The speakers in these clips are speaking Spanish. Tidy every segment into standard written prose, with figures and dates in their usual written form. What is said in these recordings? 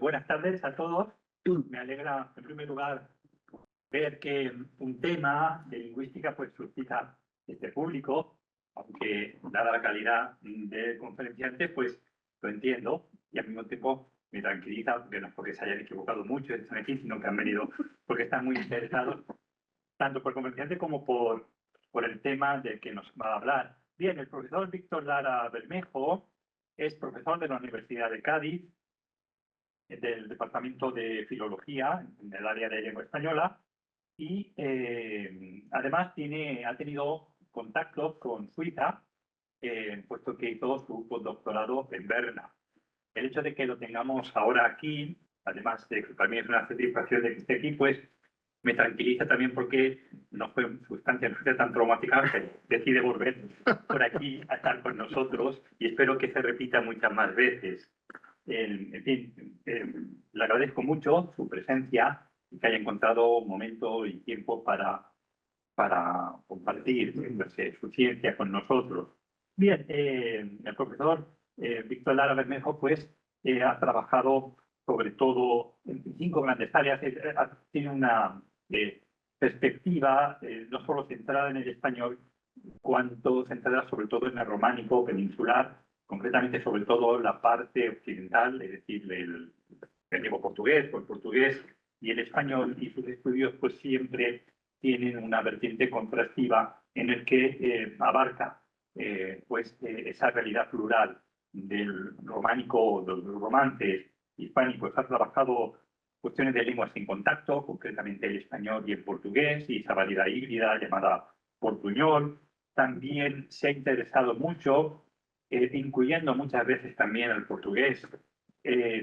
Buenas tardes a todos. Me alegra, en primer lugar, ver que un tema de lingüística pues suscita este público, aunque dada la calidad del conferenciante, pues lo entiendo y al mismo tiempo me tranquiliza, porque no es porque se hayan equivocado mucho, están aquí, sino que han venido porque están muy interesados, tanto por el conferenciante como por el tema del que nos va a hablar. Bien, el profesor Víctor Lara Bermejo es profesor de la Universidad de Cádiz, del Departamento de Filología en el área de lengua española y además ha tenido contactos con Suiza, puesto que hizo su postdoctorado en Berna. El hecho de que lo tengamos ahora aquí, además de que para mí es una satisfacción de que esté aquí, pues me tranquiliza también porque no fue su estancia no fue tan traumática que decide volver por aquí a estar con nosotros y espero que se repita muchas más veces. En fin, le agradezco mucho su presencia y que haya encontrado un momento y tiempo para compartir su ciencia con nosotros. Bien, el profesor Víctor Lara Bermejo pues, ha trabajado sobre todo en 5 grandes áreas. Tiene una perspectiva no solo centrada en el español, cuanto centrada sobre todo en el románico peninsular, concretamente sobre todo la parte occidental, es decir, el griego portugués o el portugués y el español, y sus estudios pues siempre tienen una vertiente contrastiva en el que abarca esa realidad plural del románico, de los romances hispánicos. Ha trabajado cuestiones de lenguas sin contacto, concretamente el español y el portugués, y esa variedad híbrida llamada portuñol. También se ha interesado mucho, incluyendo muchas veces también el portugués,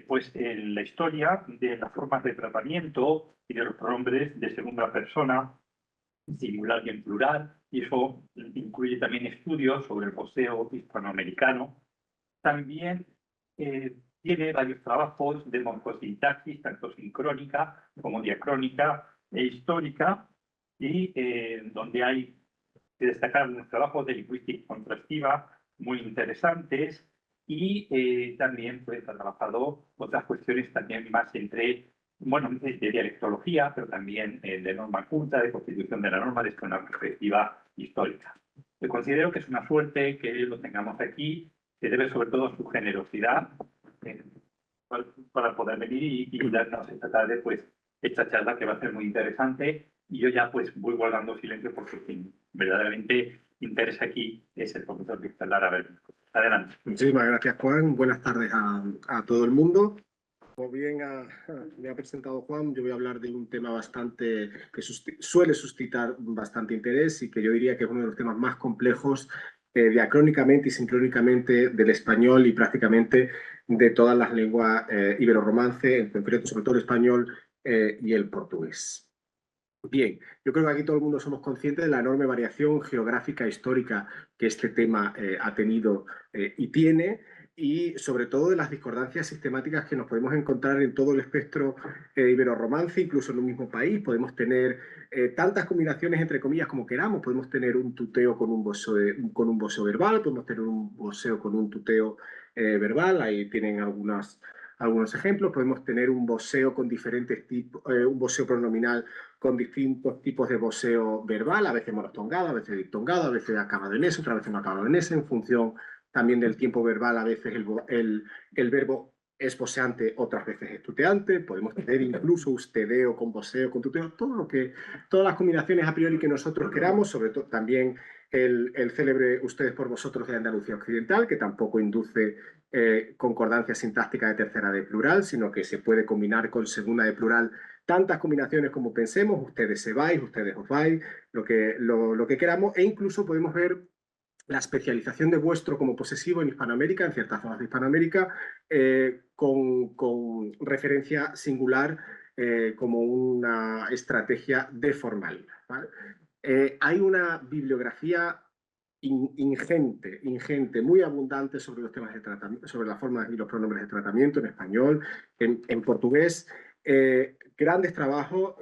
pues en la historia de las formas de tratamiento y de los pronombres de segunda persona, singular y en plural, y eso incluye también estudios sobre el voceo hispanoamericano. También tiene varios trabajos de morfosintaxis, tanto sincrónica como diacrónica e histórica, y donde hay que destacar unos trabajos de lingüística contrastiva muy interesantes y también pues, ha trabajado otras cuestiones también más de dialectología, pero también de norma culta, de constitución de la norma desde una perspectiva histórica. Yo considero que es una suerte que lo tengamos aquí, que debe sobre todo a su generosidad eh, para poder venir y darnos esta tarde pues, esta charla que va a ser muy interesante. Y yo ya pues voy guardando silencio porque quien verdaderamente interesa aquí es el profesor Víctor Lara Bermejo. Adelante. Muchísimas gracias, Juan. Buenas tardes a todo el mundo. Como bien me ha presentado Juan, yo voy a hablar de un tema que suele suscitar bastante interés y que yo diría que es uno de los temas más complejos diacrónicamente y sincrónicamente del español y prácticamente de todas las lenguas ibero-romance, en concreto sobre todo el español y el portugués. Bien, yo creo que aquí todo el mundo somos conscientes de la enorme variación geográfica e histórica que este tema ha tenido y tiene, y sobre todo de las discordancias sistemáticas que nos podemos encontrar en todo el espectro ibero-romance, incluso en un mismo país. Podemos tener tantas combinaciones, entre comillas, como queramos. Podemos tener un tuteo con un voceo verbal, podemos tener un voceo con un tuteo verbal. Ahí tienen algunos ejemplos. Podemos tener un voceo con diferentes tipos, un voceo pronominal con distintos tipos de voceo verbal, a veces monostongado, a veces diptongado, a veces acabado en S, otras veces no acabado en S, en función también del tiempo verbal. A veces el verbo es voceante, otras veces es tuteante. Podemos tener incluso ustedeo con voceo, con tuteo, todas las combinaciones a priori que nosotros queramos, sobre todo también el célebre ustedes por vosotros de Andalucía Occidental, que tampoco induce concordancia sintáctica de tercera de plural, sino que se puede combinar con segunda de plural tantas combinaciones como pensemos. Ustedes se vais, ustedes os vais, lo que queramos, e incluso podemos ver la especialización de vuestro como posesivo en Hispanoamérica, en ciertas zonas de Hispanoamérica, con referencia singular como una estrategia de formalidad, ¿vale? Hay una bibliografía ingente, muy abundante sobre los temas de tratamiento, sobre las formas y los pronombres de tratamiento en español, en portugués. Grandes trabajos,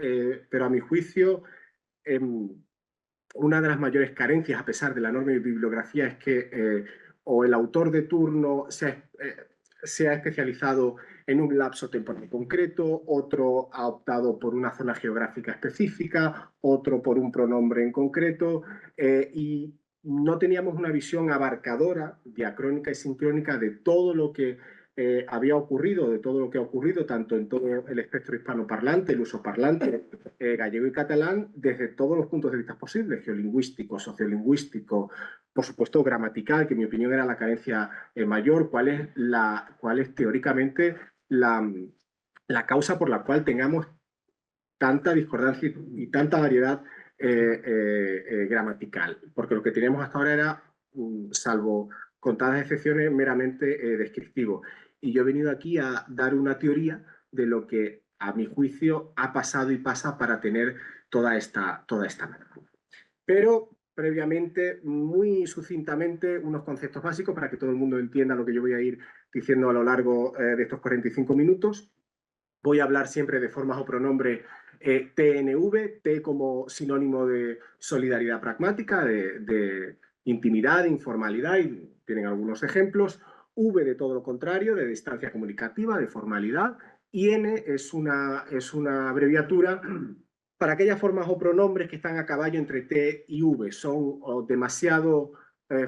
pero a mi juicio una de las mayores carencias, a pesar de la enorme bibliografía, es que o el autor de turno se ha especializado en un lapso temporal concreto, otro ha optado por una zona geográfica específica, otro por un pronombre en concreto, y no teníamos una visión abarcadora, diacrónica y sincrónica de todo lo que había ocurrido, de todo lo que ha ocurrido, tanto en todo el espectro hispanoparlante, el lusoparlante, gallego y catalán, desde todos los puntos de vista posibles, geolingüístico, sociolingüístico, por supuesto gramatical, que en mi opinión era la carencia mayor, cuál es teóricamente la causa por la cual tengamos tanta discordancia y tanta variedad gramatical, porque lo que teníamos hasta ahora era, salvo contadas excepciones, meramente descriptivo. Y yo he venido aquí a dar una teoría de lo que, a mi juicio, ha pasado y pasa para tener toda esta narrativa. Pero previamente, muy sucintamente, unos conceptos básicos para que todo el mundo entienda lo que yo voy a ir diciendo a lo largo de estos 45 minutos. Voy a hablar siempre de formas o pronombres TNV, T como sinónimo de solidaridad pragmática, de intimidad, de informalidad, y tienen algunos ejemplos. V de todo lo contrario, de distancia comunicativa, de formalidad. Y N es una abreviatura para aquellas formas o pronombres que están a caballo entre T y V. Son demasiado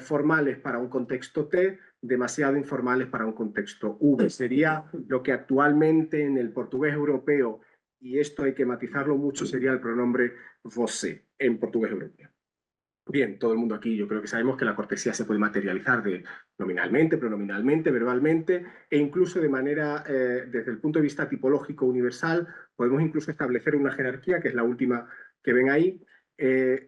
formales para un contexto T, demasiado informales para un contexto V. Sería lo que actualmente en el portugués europeo, y esto hay que matizarlo mucho, sería el pronombre você en portugués europeo. Bien, todo el mundo aquí yo creo que sabemos que la cortesía se puede materializar nominalmente, pronominalmente, verbalmente e incluso de manera, desde el punto de vista tipológico universal, podemos incluso establecer una jerarquía, que es la última que ven ahí,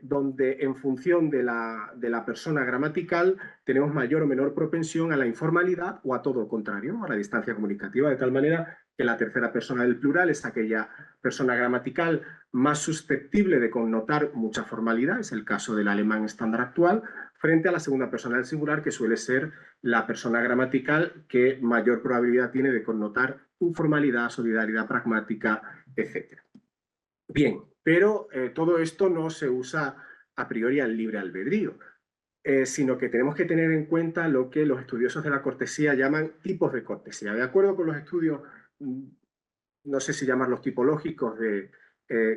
donde en función de la persona gramatical tenemos mayor o menor propensión a la informalidad o a todo lo contrario, a la distancia comunicativa, de tal manera que la tercera persona del plural es aquella persona gramatical más susceptible de connotar mucha formalidad, es el caso del alemán estándar actual, frente a la segunda persona del singular, que suele ser la persona gramatical que mayor probabilidad tiene de connotar informalidad, solidaridad pragmática, etc. Bien, pero todo esto no se usa a priori al libre albedrío, sino que tenemos que tener en cuenta lo que los estudiosos de la cortesía llaman tipos de cortesía. De acuerdo con los estudios, no sé si llamarlos tipológicos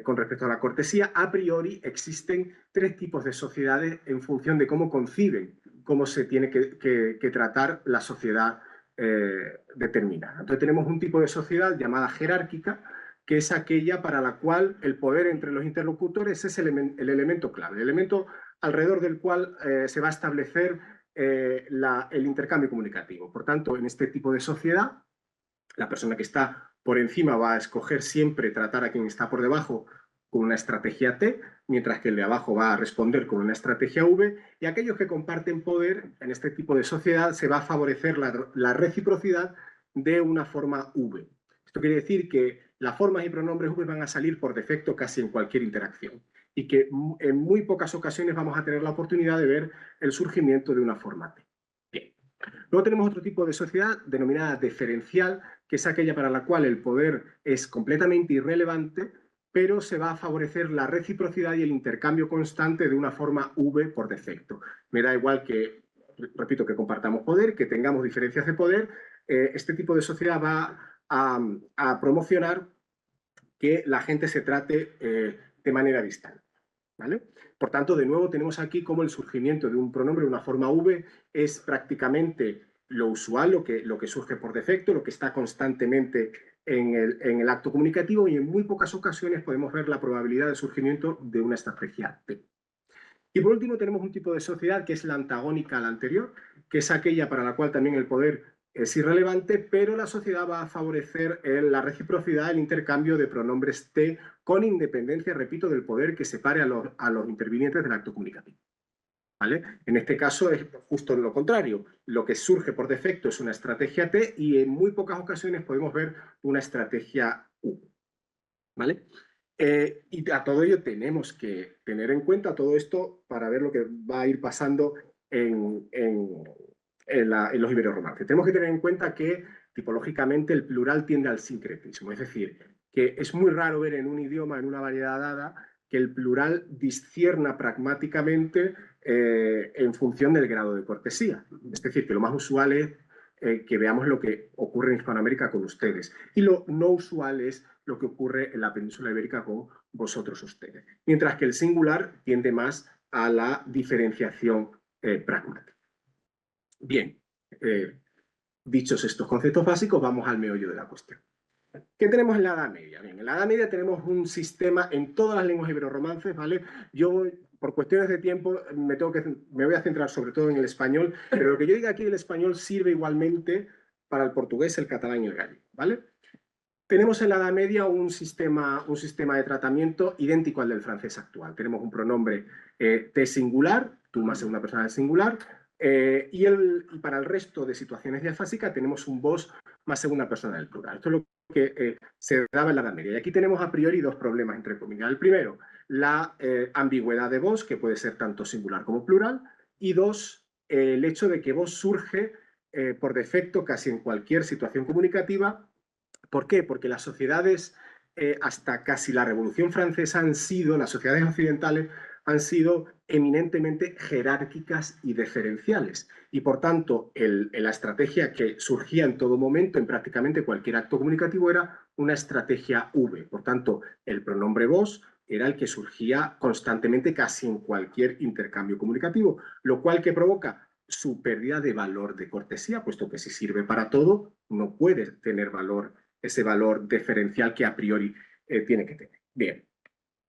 con respecto a la cortesía, a priori existen tres tipos de sociedades en función de cómo conciben cómo se tiene que tratar la sociedad determinada. Entonces tenemos un tipo de sociedad llamada jerárquica, que es aquella para la cual el poder entre los interlocutores es el elemento clave, el elemento alrededor del cual se va a establecer el intercambio comunicativo. Por tanto, en este tipo de sociedad, la persona que está por encima va a escoger siempre tratar a quien está por debajo con una estrategia T, mientras que el de abajo va a responder con una estrategia V, y aquellos que comparten poder en este tipo de sociedad se va a favorecer la reciprocidad de una forma V. Esto quiere decir que las formas y pronombres V van a salir por defecto casi en cualquier interacción y que en muy pocas ocasiones vamos a tener la oportunidad de ver el surgimiento de una forma T. Bien. Luego tenemos otro tipo de sociedad denominada deferencial, que es aquella para la cual el poder es completamente irrelevante, pero se va a favorecer la reciprocidad y el intercambio constante de una forma V por defecto. Me da igual que, repito, que compartamos poder, que tengamos diferencias de poder, este tipo de sociedad va a promocionar que la gente se trate de manera distante. ¿Vale? Por tanto, de nuevo tenemos aquí cómo el surgimiento de un pronombre de una forma V es prácticamente lo usual, lo que surge por defecto, lo que está constantemente en el acto comunicativo, y en muy pocas ocasiones podemos ver la probabilidad de surgimiento de una estrategia T. Y por último tenemos un tipo de sociedad que es la antagónica a la anterior, que es aquella para la cual también el poder es irrelevante, pero la sociedad va a favorecer la reciprocidad, el intercambio de pronombres T con independencia, repito, del poder que separe a los intervinientes del acto comunicativo. ¿Vale? En este caso es justo lo contrario. Lo que surge por defecto es una estrategia T y en muy pocas ocasiones podemos ver una estrategia U. ¿Vale? Y a todo ello tenemos que tener en cuenta todo esto para ver lo que va a ir pasando en los iberorromances. Tenemos que tener en cuenta que tipológicamente el plural tiende al sincretismo, es decir, que es muy raro ver en un idioma, en una variedad dada, que el plural discierna pragmáticamente en función del grado de cortesía. Es decir, que lo más usual es que veamos lo que ocurre en Hispanoamérica con ustedes. Y lo no usual es lo que ocurre en la península ibérica con vosotros ustedes. Mientras que el singular tiende más a la diferenciación pragmática. Bien, dichos estos conceptos básicos, vamos al meollo de la cuestión. ¿Qué tenemos en la Edad Media? Bien, en la Edad Media tenemos un sistema en todas las lenguas iberorromances, ¿vale? Yo, por cuestiones de tiempo, me voy a centrar sobre todo en el español, pero lo que yo diga aquí del español sirve igualmente para el portugués, el catalán y el gallego, ¿vale? Tenemos en la Edad Media un sistema de tratamiento idéntico al del francés actual. Tenemos un pronombre T singular, tú más segunda persona del singular, y para el resto de situaciones diafásicas tenemos un vos más segunda persona del plural. Esto es lo que se daba en la Edad Media. Y aquí tenemos a priori dos problemas, entre comillas. El primero, la ambigüedad de vos, que puede ser tanto singular como plural, y dos, el hecho de que vos surge por defecto casi en cualquier situación comunicativa. ¿Por qué? Porque las sociedades, hasta casi la Revolución Francesa, las sociedades occidentales han sido eminentemente jerárquicas y deferenciales. Y por tanto, la estrategia que surgía en todo momento, en prácticamente cualquier acto comunicativo, era una estrategia V. Por tanto, el pronombre vos era el que surgía constantemente casi en cualquier intercambio comunicativo, lo cual que provoca su pérdida de valor de cortesía, puesto que si sirve para todo, no puede tener ese valor diferencial que a priori tiene que tener. Bien,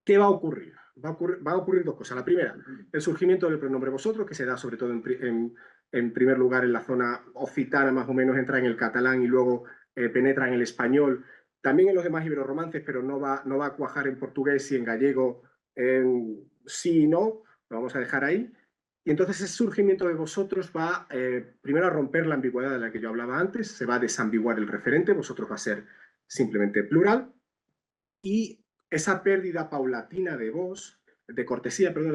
¿qué va a ocurrir? Va a ocurrir dos cosas. La primera, el surgimiento del pronombre vosotros, que se da sobre todo en primer lugar en la zona occitana, más o menos entra en el catalán y luego penetra en el español, también en los demás iberorromances, pero no va a cuajar en portugués y en gallego sí y no, lo vamos a dejar ahí. Y entonces ese surgimiento de vosotros va primero a romper la ambigüedad de la que yo hablaba antes, se va a desambiguar el referente, vosotros va a ser simplemente plural, y esa pérdida paulatina de voz, la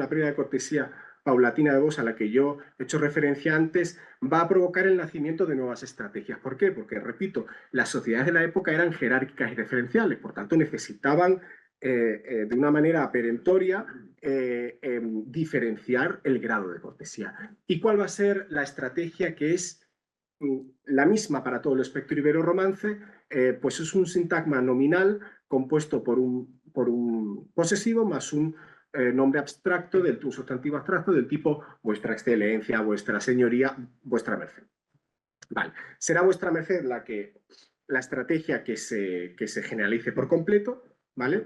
pérdida de cortesía paulatina de voz a la que yo he hecho referencia antes, va a provocar el nacimiento de nuevas estrategias. ¿Por qué? Porque, repito, las sociedades de la época eran jerárquicas y referenciales, por tanto necesitaban de una manera perentoria diferenciar el grado de cortesía. ¿Y cuál va a ser la estrategia que es la misma para todo el espectro ibero-romance? Pues es un sintagma nominal compuesto por un posesivo más un nombre abstracto, un sustantivo abstracto del tipo vuestra excelencia, vuestra señoría, vuestra merced. Vale. Será vuestra merced la estrategia que se generalice por completo, ¿vale?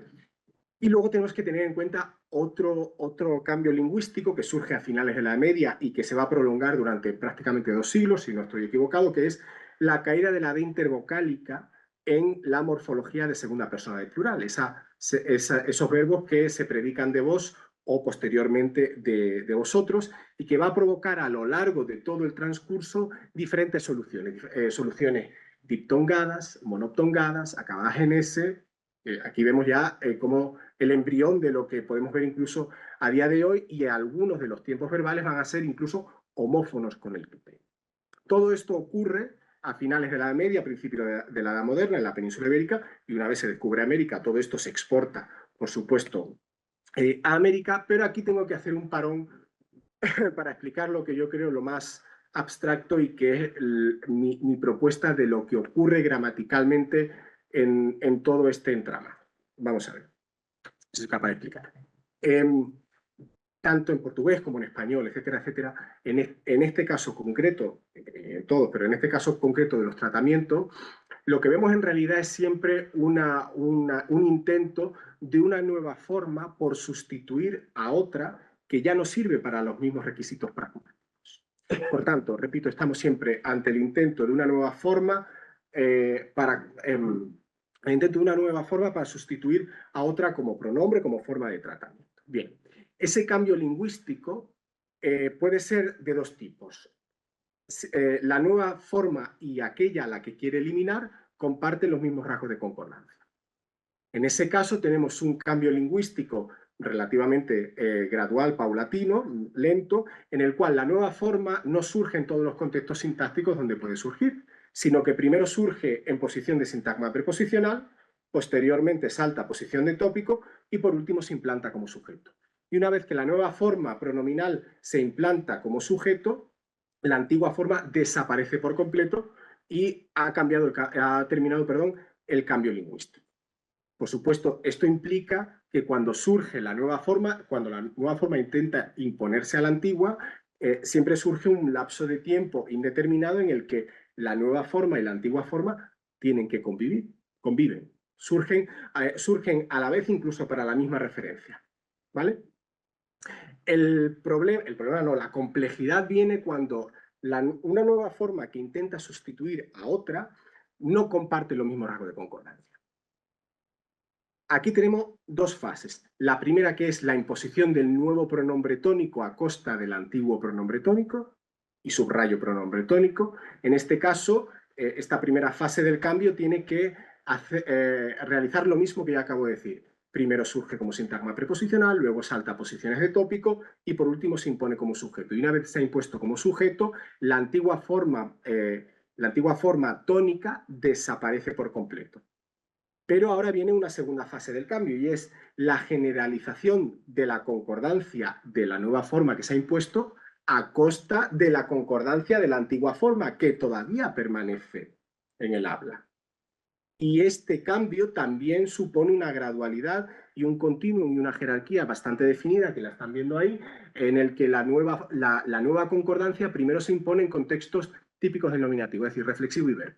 Y luego tenemos que tener en cuenta otro cambio lingüístico que surge a finales de la Edad Media y que se va a prolongar durante prácticamente 2 siglos, si no estoy equivocado, que es la caída de la D intervocálica en la morfología de segunda persona del plural. Esos verbos que se predican de vos o posteriormente de vosotros, y que va a provocar a lo largo de todo el transcurso diferentes soluciones diptongadas, monoptongadas, acabadas en S. Aquí vemos ya como el embrión de lo que podemos ver incluso a día de hoy, y algunos de los tiempos verbales van a ser incluso homófonos con el tupé. Todo esto ocurre a finales de la Edad Media, a principios de la Edad Moderna, en la península ibérica, y una vez se descubre América, todo esto se exporta, por supuesto, a América, pero aquí tengo que hacer un parón para explicar lo que yo creo lo más abstracto y que es mi propuesta de lo que ocurre gramaticalmente en todo este entramado. Vamos a ver si soy capaz de explicar. Tanto en portugués como en español, etcétera, etcétera, en este caso concreto, en todos, pero en este caso concreto de los tratamientos, lo que vemos en realidad es siempre un intento de una nueva forma por sustituir a otra que ya no sirve para los mismos requisitos prácticos. Por tanto, repito, estamos siempre ante el intento de una nueva forma para sustituir a otra como pronombre, como forma de tratamiento. Bien, ese cambio lingüístico puede ser de dos tipos. La nueva forma y aquella a la que quiere eliminar comparten los mismos rasgos de concordancia. En ese caso tenemos un cambio lingüístico relativamente gradual, paulatino, lento, en el cual la nueva forma no surge en todos los contextos sintácticos donde puede surgir, sino que primero surge en posición de sintagma preposicional, posteriormente salta a posición de tópico y por último se implanta como sujeto. Y una vez que la nueva forma pronominal se implanta como sujeto, la antigua forma desaparece por completo, y ha terminado el cambio lingüístico. Por supuesto, esto implica que cuando surge la nueva forma, cuando la nueva forma intenta imponerse a la antigua, siempre surge un lapso de tiempo indeterminado en el que la nueva forma y la antigua forma tienen que conviven. Surgen a la vez incluso para la misma referencia, ¿vale? La complejidad viene cuando una nueva forma que intenta sustituir a otra no comparte los mismos rasgos de concordancia. Aquí tenemos dos fases. La primera, que es la imposición del nuevo pronombre tónico a costa del antiguo pronombre tónico, y subrayo pronombre tónico. En este caso, esta primera fase del cambio tiene que realizar lo mismo que ya acabo de decir. Primero surge como sintagma preposicional, luego salta a posiciones de tópico y por último se impone como sujeto. Y una vez se ha impuesto como sujeto, la antigua forma tónica desaparece por completo. Pero ahora viene una segunda fase del cambio y es la generalización de la concordancia de la nueva forma que se ha impuesto a costa de la concordancia de la antigua forma, que todavía permanece en el habla. Y este cambio también supone una gradualidad y un continuum y una jerarquía bastante definida, que la están viendo ahí, en el que la nueva concordancia primero se impone en contextos típicos del nominativo, es decir, reflexivo y verbo.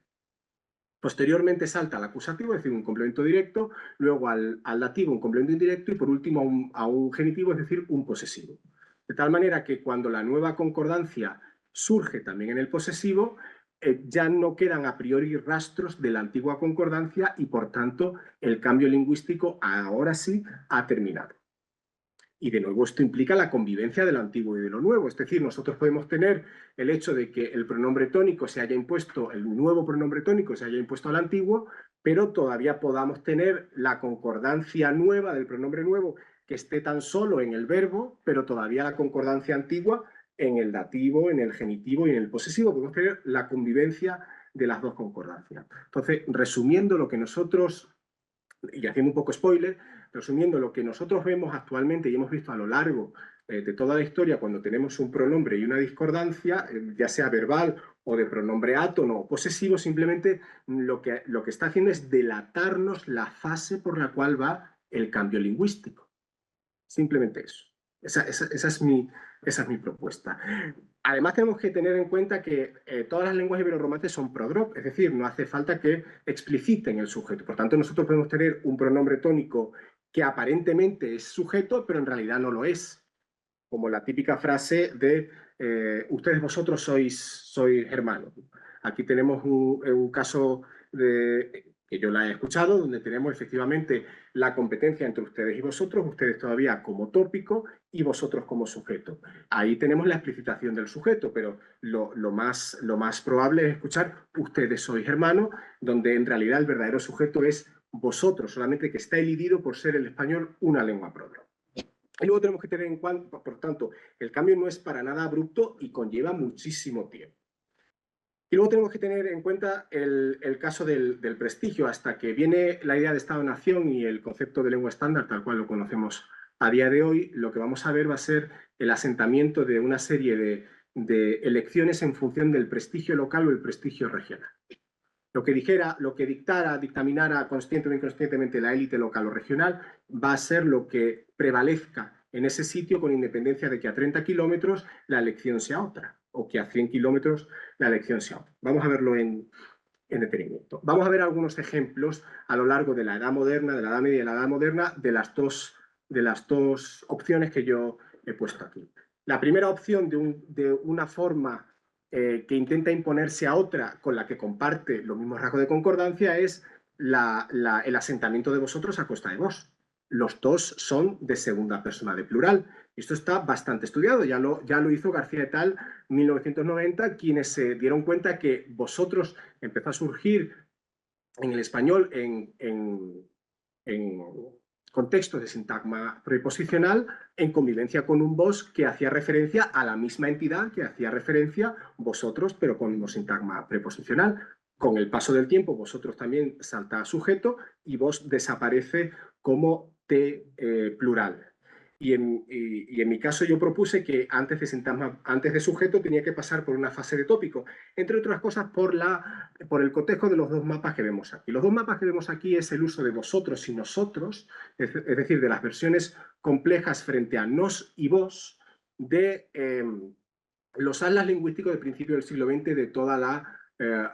Posteriormente salta al acusativo, es decir, un complemento directo, luego al dativo, un complemento indirecto y por último a un genitivo, es decir, un posesivo. De tal manera que cuando la nueva concordancia surge también en el posesivo, ya no quedan a priori rastros de la antigua concordancia y por tanto el cambio lingüístico ahora sí ha terminado. Y de nuevo esto implica la convivencia de lo antiguo y de lo nuevo. Es decir, nosotros podemos tener el hecho de que el pronombre tónico se haya impuesto, el nuevo pronombre tónico se haya impuesto al antiguo, pero todavía podamos tener la concordancia nueva del pronombre nuevo que esté tan solo en el verbo, pero todavía la concordancia antigua en el dativo, en el genitivo y en el posesivo. Podemos tener la convivencia de las dos concordancias. Entonces, resumiendo lo que nosotros, y haciendo un poco spoiler, resumiendo lo que nosotros vemos actualmente y hemos visto a lo largo de toda la historia cuando tenemos un pronombre y una discordancia, ya sea verbal o de pronombre átono o posesivo, simplemente lo que está haciendo es delatarnos la fase por la cual va el cambio lingüístico. Simplemente eso. Esa es mi propuesta. Además, tenemos que tener en cuenta que todas las lenguas iberorromances son prodrop, es decir, no hace falta que expliciten el sujeto. Por tanto, nosotros podemos tener un pronombre tónico que aparentemente es sujeto, pero en realidad no lo es. Como la típica frase de ustedes vosotros sois hermanos. Aquí tenemos un caso que yo la he escuchado, donde tenemos efectivamente la competencia entre ustedes y vosotros, ustedes todavía como tópico y vosotros como sujeto. Ahí tenemos la explicitación del sujeto, pero lo más probable es escuchar ustedes sois hermanos, donde en realidad el verdadero sujeto es vosotros, solamente que está elidido por ser el español una lengua propia. Y luego tenemos que tener en cuenta, por tanto, el cambio no es para nada abrupto y conlleva muchísimo tiempo. Y luego tenemos que tener en cuenta el caso del prestigio. Hasta que viene la idea de Estado-Nación y el concepto de lengua estándar, tal cual lo conocemos a día de hoy, lo que vamos a ver va a ser el asentamiento de una serie de elecciones en función del prestigio local o el prestigio regional. Lo que dictaminara consciente o inconscientemente la élite local o regional va a ser lo que prevalezca en ese sitio, con independencia de que a 30 kilómetros la elección sea otra o que a 100 kilómetros la elección sea otra. Vamos a verlo en detenimiento. Vamos a ver algunos ejemplos a lo largo de la Edad Moderna, de la Edad Media y la Edad Moderna, de las dos opciones que yo he puesto aquí. La primera opción de una forma que intenta imponerse a otra con la que comparte los mismos rasgos de concordancia es el asentamiento de vosotros a costa de vos. Los dos son de segunda persona de plural. Esto está bastante estudiado, ya lo hizo García et al. 1990, quienes se dieron cuenta que vosotros empezó a surgir en el español en contextos de sintagma preposicional en convivencia con un vos que hacía referencia a la misma entidad que hacía referencia vosotros, pero con un sintagma preposicional. Con el paso del tiempo, vosotros también salta a sujeto y vos desaparece como T plural. Y en mi caso yo propuse que antes de sujeto tenía que pasar por una fase de tópico, entre otras cosas por el cotejo de los dos mapas que vemos aquí. Los dos mapas que vemos aquí es el uso de vosotros y nosotros, es decir, de las versiones complejas frente a nos y vos de los atlas lingüísticos del principio del siglo XX de toda la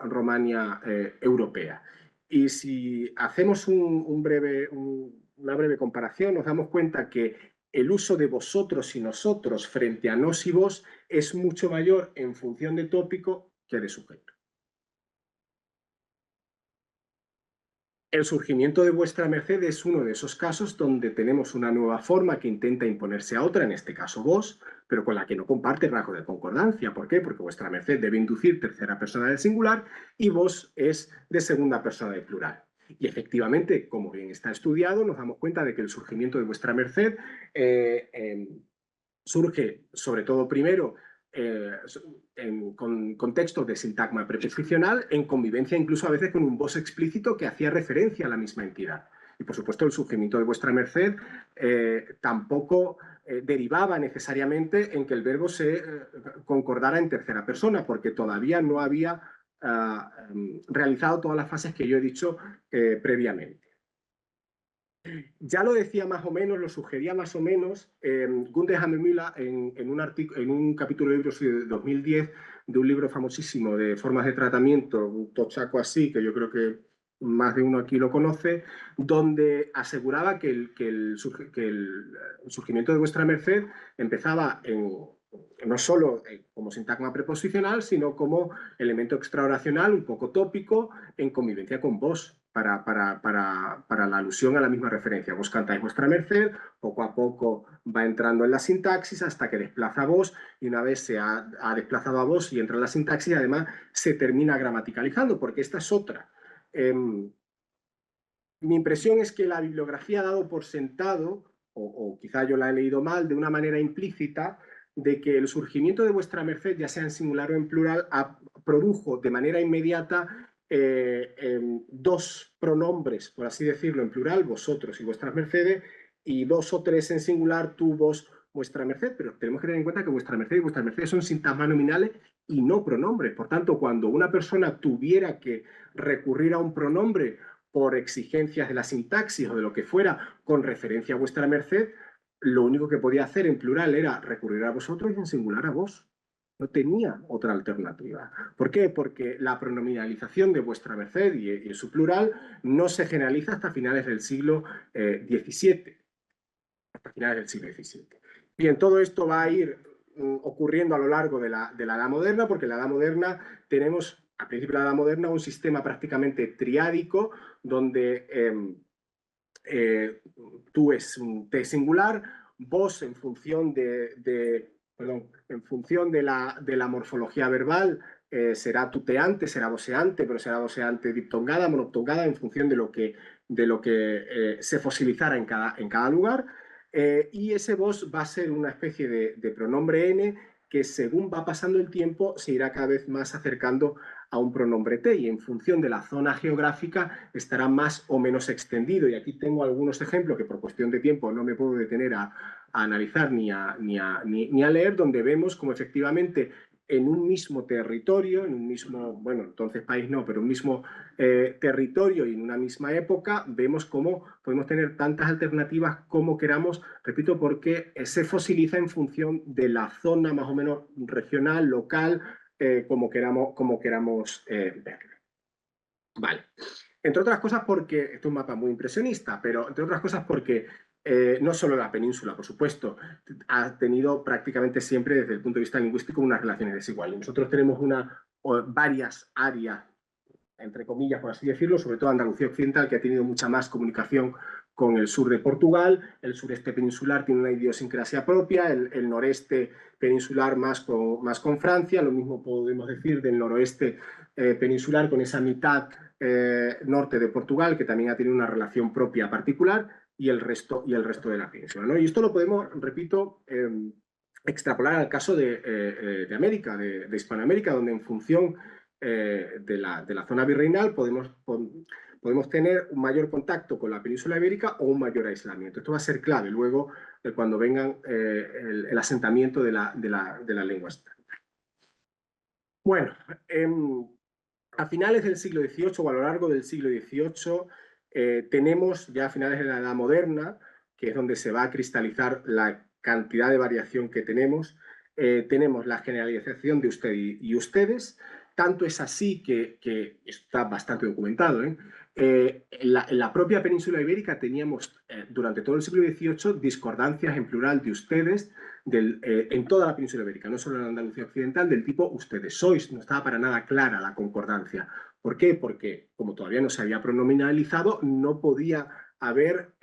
Romania europea. Y si hacemos una breve comparación, nos damos cuenta que el uso de vosotros y nosotros frente a nos y vos es mucho mayor en función de tópico que de sujeto. El surgimiento de vuestra merced es uno de esos casos donde tenemos una nueva forma que intenta imponerse a otra, en este caso vos, pero con la que no comparte rasgo de concordancia. ¿Por qué? Porque vuestra merced debe inducir tercera persona del singular y vos es de segunda persona del plural. Y efectivamente, como bien está estudiado, nos damos cuenta de que el surgimiento de vuestra merced surge sobre todo primero con contextos de sintagma preposicional, en convivencia incluso a veces con un vos explícito que hacía referencia a la misma entidad. Y por supuesto el surgimiento de vuestra merced tampoco derivaba necesariamente en que el verbo se concordara en tercera persona, porque todavía no había realizado todas las fases que yo he dicho previamente. Ya lo decía más o menos, lo sugería más o menos Gunde Hammermüller en un capítulo de libros de 2010 de un libro famosísimo de formas de tratamiento, un tochaco así, que yo creo que más de uno aquí lo conoce, donde aseguraba que el surgimiento de vuestra merced empezaba no solo como sintagma preposicional, sino como elemento extraoracional, un poco tópico, en convivencia con vos, para la alusión a la misma referencia. Vos cantáis vuestra merced, poco a poco va entrando en la sintaxis hasta que desplaza a vos, y una vez se ha desplazado a vos y entra en la sintaxis, además se termina gramaticalizando, porque esta es otra. Mi impresión es que la bibliografía ha dado por sentado, o quizá yo la he leído mal, de una manera implícita, de que el surgimiento de vuestra merced, ya sea en singular o en plural, produjo de manera inmediata dos pronombres, por así decirlo, en plural, vosotros y vuestras mercedes, y dos o tres en singular, tú, vos, vuestra merced. Pero tenemos que tener en cuenta que vuestra merced y vuestras mercedes son sintagmas nominales y no pronombres. Por tanto, cuando una persona tuviera que recurrir a un pronombre por exigencias de la sintaxis o de lo que fuera con referencia a vuestra merced, lo único que podía hacer en plural era recurrir a vosotros y en singular a vos. No tenía otra alternativa. ¿Por qué? Porque la pronominalización de vuestra merced y su plural no se generaliza hasta finales del siglo XVII. Hasta finales del siglo XVII. Bien, todo esto va a ir ocurriendo a lo largo de la Edad Moderna, porque en la Edad Moderna tenemos, a principio de la Edad Moderna, un sistema prácticamente triádico, donde tú es un T singular, vos en función de la morfología verbal será tuteante, será voceante, pero será voceante diptongada, monoptongada, en función de lo que se fosilizara en cada lugar. Y ese vos va a ser una especie de pronombre N que según va pasando el tiempo se irá cada vez más acercando a un pronombre T, y en función de la zona geográfica estará más o menos extendido. Y aquí tengo algunos ejemplos que por cuestión de tiempo no me puedo detener a analizar ni a leer, donde vemos como efectivamente en un mismo territorio, en un mismo, bueno, entonces país no, pero un mismo territorio y en una misma época, vemos cómo podemos tener tantas alternativas como queramos, repito, porque se fosiliza en función de la zona más o menos regional, local, como queramos verlo. Vale. Entre otras cosas porque, esto es un mapa muy impresionista, pero entre otras cosas porque no solo la península, por supuesto, ha tenido prácticamente siempre desde el punto de vista lingüístico unas relaciones desiguales. Nosotros tenemos varias áreas, entre comillas, por así decirlo, sobre todo Andalucía Occidental, que ha tenido mucha más comunicación con el sur de Portugal, el sureste peninsular tiene una idiosincrasia propia, el noreste peninsular más con Francia, lo mismo podemos decir del noroeste peninsular con esa mitad norte de Portugal, que también ha tenido una relación propia particular, y el resto de la península, ¿no? Y esto lo podemos, repito, extrapolar al caso de América, de Hispanoamérica, donde en función de la zona virreinal podemos tener un mayor contacto con la península ibérica o un mayor aislamiento. Esto va a ser clave luego cuando vengan el asentamiento de la lengua estándar. Bueno, a finales del siglo XVIII o a lo largo del siglo XVIII tenemos ya a finales de la Edad Moderna, que es donde se va a cristalizar la cantidad de variación que tenemos, tenemos la generalización de usted y ustedes. Tanto es así que está bastante documentado. En la propia península ibérica teníamos durante todo el siglo XVIII discordancias en plural de ustedes en toda la península ibérica, no solo en Andalucía occidental, del tipo ustedes sois. No estaba para nada clara la concordancia. ¿Por qué? Porque como todavía no se había pronominalizado, no podía haber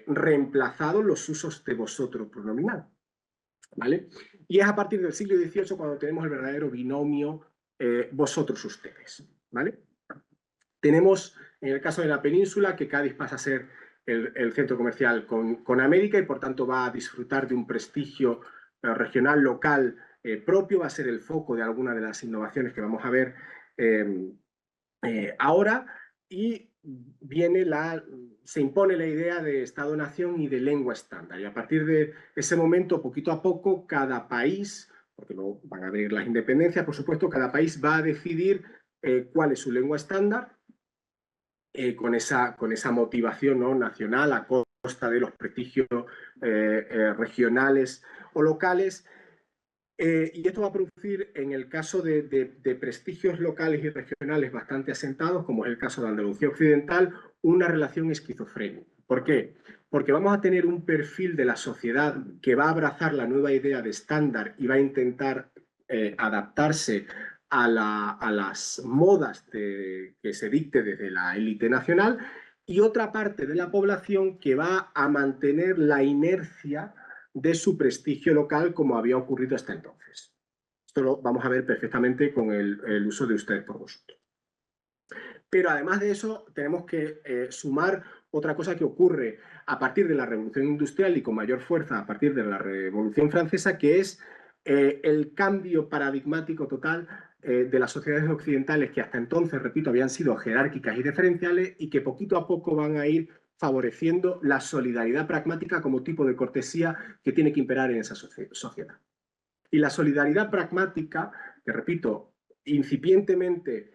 reemplazado los usos de vosotros pronominal. ¿Vale? Y es a partir del siglo XVIII cuando tenemos el verdadero binomio vosotros-ustedes. ¿Vale? Tenemos, en el caso de la península, que Cádiz pasa a ser el centro comercial con América y por tanto va a disfrutar de un prestigio regional, local propio, va a ser el foco de alguna de las innovaciones que vamos a ver ahora, y se impone la idea de Estado-nación y de lengua estándar. Y a partir de ese momento, poquito a poco, cada país, porque no van a venir las independencias, por supuesto, cada país va a decidir cuál es su lengua estándar, con esa motivación, ¿no?, nacional a costa de los prestigios regionales o locales. Y esto va a producir, en el caso de prestigios locales y regionales bastante asentados, como es el caso de Andalucía Occidental, una relación esquizofrénica. ¿Por qué? Porque vamos a tener un perfil de la sociedad que va a abrazar la nueva idea de estándar y va a intentar adaptarse a las modas que se dicte desde la élite nacional, y otra parte de la población que va a mantener la inercia de su prestigio local como había ocurrido hasta entonces. Esto lo vamos a ver perfectamente con el uso de usted por vosotros. Pero además de eso tenemos que sumar otra cosa que ocurre a partir de la Revolución Industrial y con mayor fuerza a partir de la Revolución Francesa, que es el cambio paradigmático total de las sociedades occidentales, que hasta entonces, repito, habían sido jerárquicas y diferenciales, y que poquito a poco van a ir favoreciendo la solidaridad pragmática como tipo de cortesía que tiene que imperar en esa sociedad. Y la solidaridad pragmática, que repito, incipientemente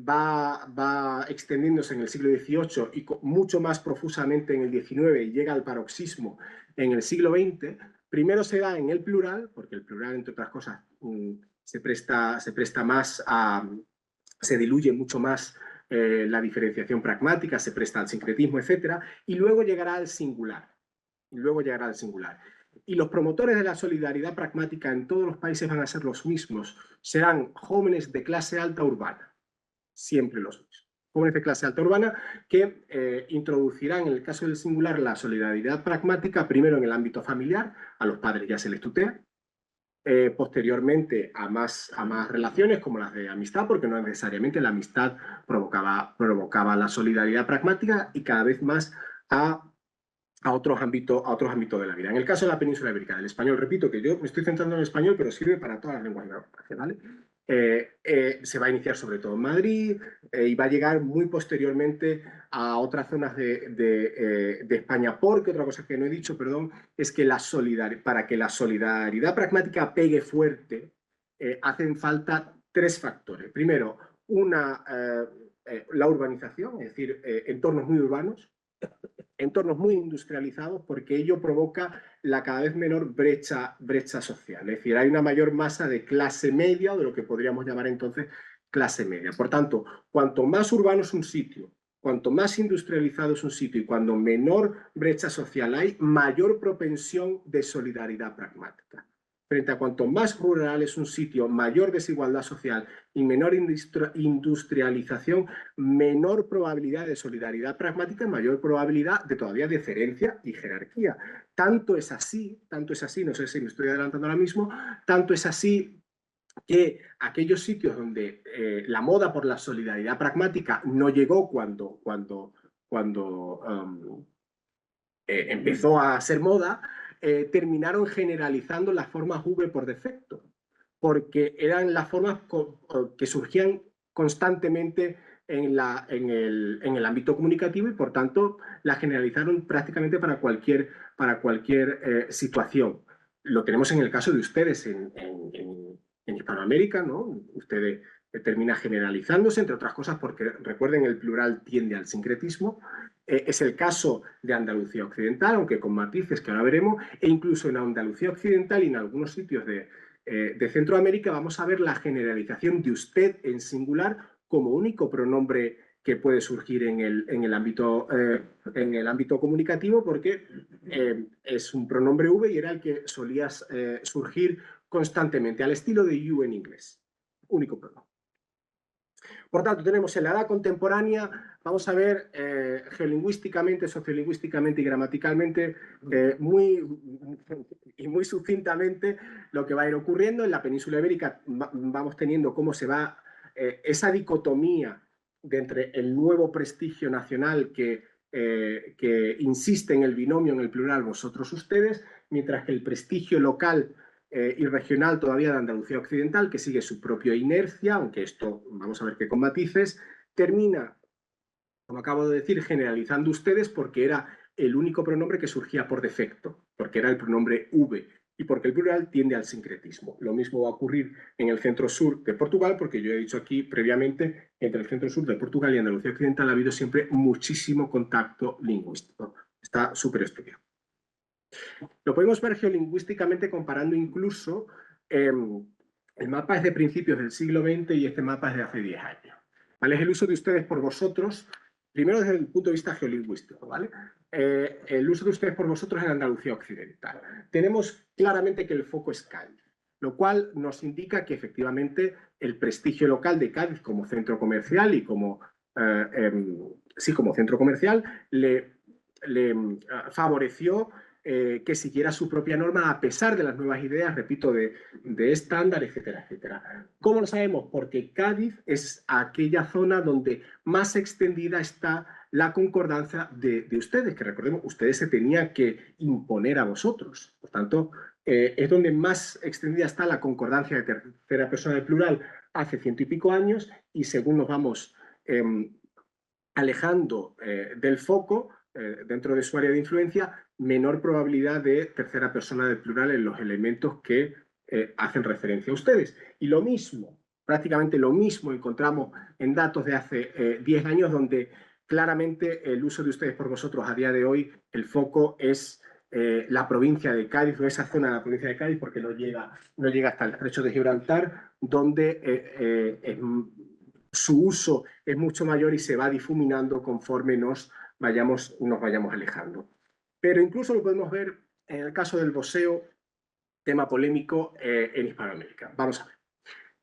va extendiéndose en el siglo XVIII y mucho más profusamente en el XIX, y llega al paroxismo en el siglo XX, primero se da en el plural, porque el plural, entre otras cosas, se presta más se diluye mucho más la diferenciación pragmática, se presta al sincretismo, etc. Y luego llegará al singular. Y los promotores de la solidaridad pragmática en todos los países van a ser los mismos. Serán jóvenes de clase alta urbana, siempre los mismos. Jóvenes de clase alta urbana que introducirán, en el caso del singular, la solidaridad pragmática primero en el ámbito familiar. A los padres ya se les tutea. Posteriormente a más relaciones como las de amistad, porque no necesariamente la amistad provocaba la solidaridad pragmática, y cada vez más a otros ámbitos de la vida. En el caso de la península ibérica, del español, repito que yo me estoy centrando en el español, pero sirve para todas las lenguas ¿vale? Se va a iniciar sobre todo en Madrid y va a llegar muy posteriormente a otras zonas de España, porque otra cosa que no he dicho, perdón, es que para que la solidaridad pragmática pegue fuerte, hacen falta tres factores. Primero, la urbanización, es decir, entornos muy urbanos, entornos muy industrializados, porque ello provoca la cada vez menor brecha social. Es decir, hay una mayor masa de clase media, o de lo que podríamos llamar entonces clase media. Por tanto, cuanto más urbano es un sitio, cuanto más industrializado es un sitio y cuando menor brecha social hay, mayor propensión de solidaridad pragmática. Frente a cuanto más rural es un sitio, mayor desigualdad social y menor industrialización, menor probabilidad de solidaridad pragmática y mayor probabilidad de todavía deferencia y jerarquía. Tanto es así, no sé si me estoy adelantando ahora mismo, tanto es así que aquellos sitios donde la moda por la solidaridad pragmática no llegó cuando empezó a ser moda, terminaron generalizando las formas V por defecto, porque eran las formas que surgían constantemente en el ámbito comunicativo y, por tanto, la generalizaron prácticamente para cualquier situación. Lo tenemos en el caso de ustedes en Hispanoamérica, ¿no? Ustedes termina generalizándose, entre otras cosas porque, recuerden, el plural tiende al sincretismo. Es el caso de Andalucía Occidental, aunque con matices que ahora veremos, e incluso en Andalucía Occidental y en algunos sitios de Centroamérica vamos a ver la generalización de usted en singular como único pronombre que puede surgir en el ámbito comunicativo, porque es un pronombre V y era el que solía surgir constantemente, al estilo de you en inglés. Único pronombre. Por tanto, tenemos en la edad contemporánea, vamos a ver geolingüísticamente, sociolingüísticamente y gramaticalmente muy sucintamente lo que va a ir ocurriendo. En la península ibérica vamos teniendo cómo se va esa dicotomía de entre el nuevo prestigio nacional que insiste en el binomio, en el plural, vosotros, ustedes, mientras que el prestigio local y regional todavía de Andalucía Occidental, que sigue su propia inercia, aunque esto vamos a ver que con matices, termina, como acabo de decir, generalizando ustedes porque era el único pronombre que surgía por defecto, porque era el pronombre V y porque el plural tiende al sincretismo. Lo mismo va a ocurrir en el centro-sur de Portugal, porque yo he dicho aquí previamente, entre el centro-sur de Portugal y Andalucía Occidental ha habido siempre muchísimo contacto lingüístico. Está súper estudiado. Lo podemos ver geolingüísticamente comparando incluso el mapa es de principios del siglo XX y este mapa es de hace 10 años. ¿Vale? Es el uso de ustedes por vosotros, primero desde el punto de vista geolingüístico, ¿vale? El uso de ustedes por vosotros en Andalucía Occidental. Tenemos claramente que el foco es Cádiz, lo cual nos indica que efectivamente el prestigio local de Cádiz como centro comercial y como centro comercial le favoreció que siguiera su propia norma a pesar de las nuevas ideas, repito, de estándar, etcétera, etcétera. ¿Cómo lo sabemos? Porque Cádiz es aquella zona donde más extendida está la concordancia de ustedes, que recordemos, ustedes se tenían que imponer a vosotros. Por tanto, es donde más extendida está la concordancia de tercera persona del plural hace 100 y pico años, y según nos vamos alejando del foco, dentro de su área de influencia, menor probabilidad de tercera persona del plural en los elementos que hacen referencia a ustedes. Y lo mismo, prácticamente lo mismo encontramos en datos de hace 10 años, donde claramente el uso de ustedes por vosotros a día de hoy, el foco es la provincia de Cádiz, o esa zona de la provincia de Cádiz, porque no llega hasta el estrecho de Gibraltar, donde su uso es mucho mayor y se va difuminando conforme nos vayamos alejando. Pero incluso lo podemos ver en el caso del voseo, tema polémico en Hispanoamérica. Vamos a ver.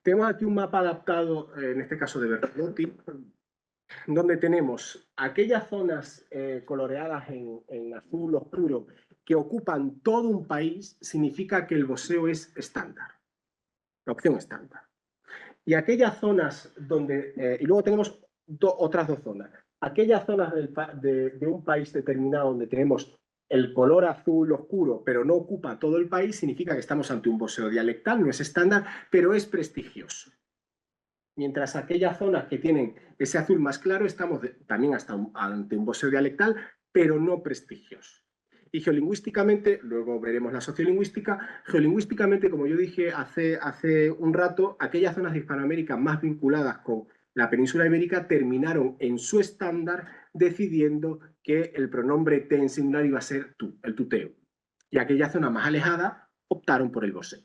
Tenemos aquí un mapa adaptado, en este caso de Bertolotti, donde tenemos aquellas zonas coloreadas en azul oscuro que ocupan todo un país, significa que el voseo es estándar, la opción estándar. Y aquellas zonas donde, y luego tenemos otras dos zonas, aquellas zonas de un país determinado donde tenemos el color azul oscuro, pero no ocupa todo el país, significa que estamos ante un voseo dialectal, no es estándar, pero es prestigioso. Mientras aquellas zonas que tienen ese azul más claro, estamos también ante un voseo dialectal, pero no prestigioso. Y geolingüísticamente, luego veremos la sociolingüística, geolingüísticamente, como yo dije hace un rato, aquellas zonas de Hispanoamérica más vinculadas con la península ibérica terminaron en su estándar decidiendo que el pronombre te en singular iba a ser tú, el tuteo. Y aquella zona más alejada optaron por el voseo.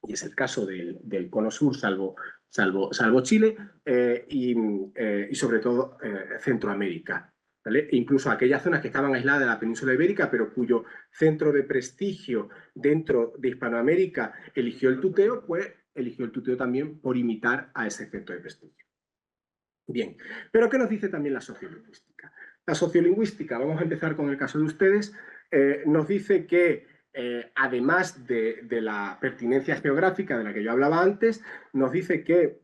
Y es el caso del cono sur, salvo Chile y sobre todo Centroamérica. ¿Vale? E incluso aquellas zonas que estaban aisladas de la península ibérica, pero cuyo centro de prestigio dentro de Hispanoamérica eligió el tuteo, pues eligió el tuteo también por imitar a ese centro de prestigio. Bien, pero ¿qué nos dice también la sociolingüística? La sociolingüística, vamos a empezar con el caso de ustedes, nos dice que además de la pertinencia geográfica de la que yo hablaba antes, nos dice que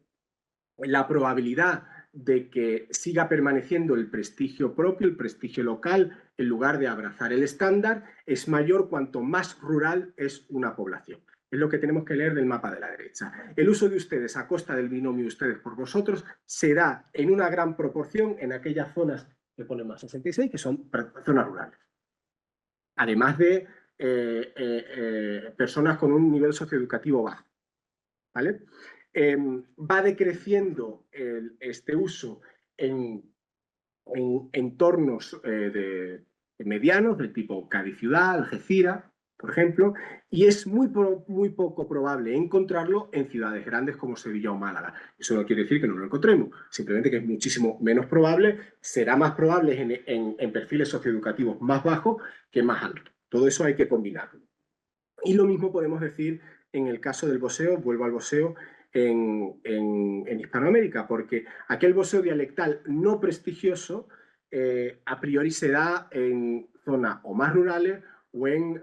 la probabilidad de que siga permaneciendo el prestigio propio, el prestigio local, en lugar de abrazar el estándar, es mayor cuanto más rural es una población. Es lo que tenemos que leer del mapa de la derecha. El uso de ustedes a costa del binomio ustedes por vosotros se da en una gran proporción en aquellas zonas que pone más 66, que son zonas rurales. Además de personas con un nivel socioeducativo bajo. ¿Vale? Va decreciendo este uso en entornos medianos, del tipo Cádiz-Ciudad, Algeciras, por ejemplo, y es muy poco probable encontrarlo en ciudades grandes como Sevilla o Málaga. Eso no quiere decir que no lo encontremos, simplemente que es muchísimo menos probable, será más probable en perfiles socioeducativos más bajos que más altos. Todo eso hay que combinarlo. Y lo mismo podemos decir en el caso del boxeo, vuelvo al boxeo, en Hispanoamérica, porque aquel boxeo dialectal no prestigioso a priori se da en zonas o más rurales o en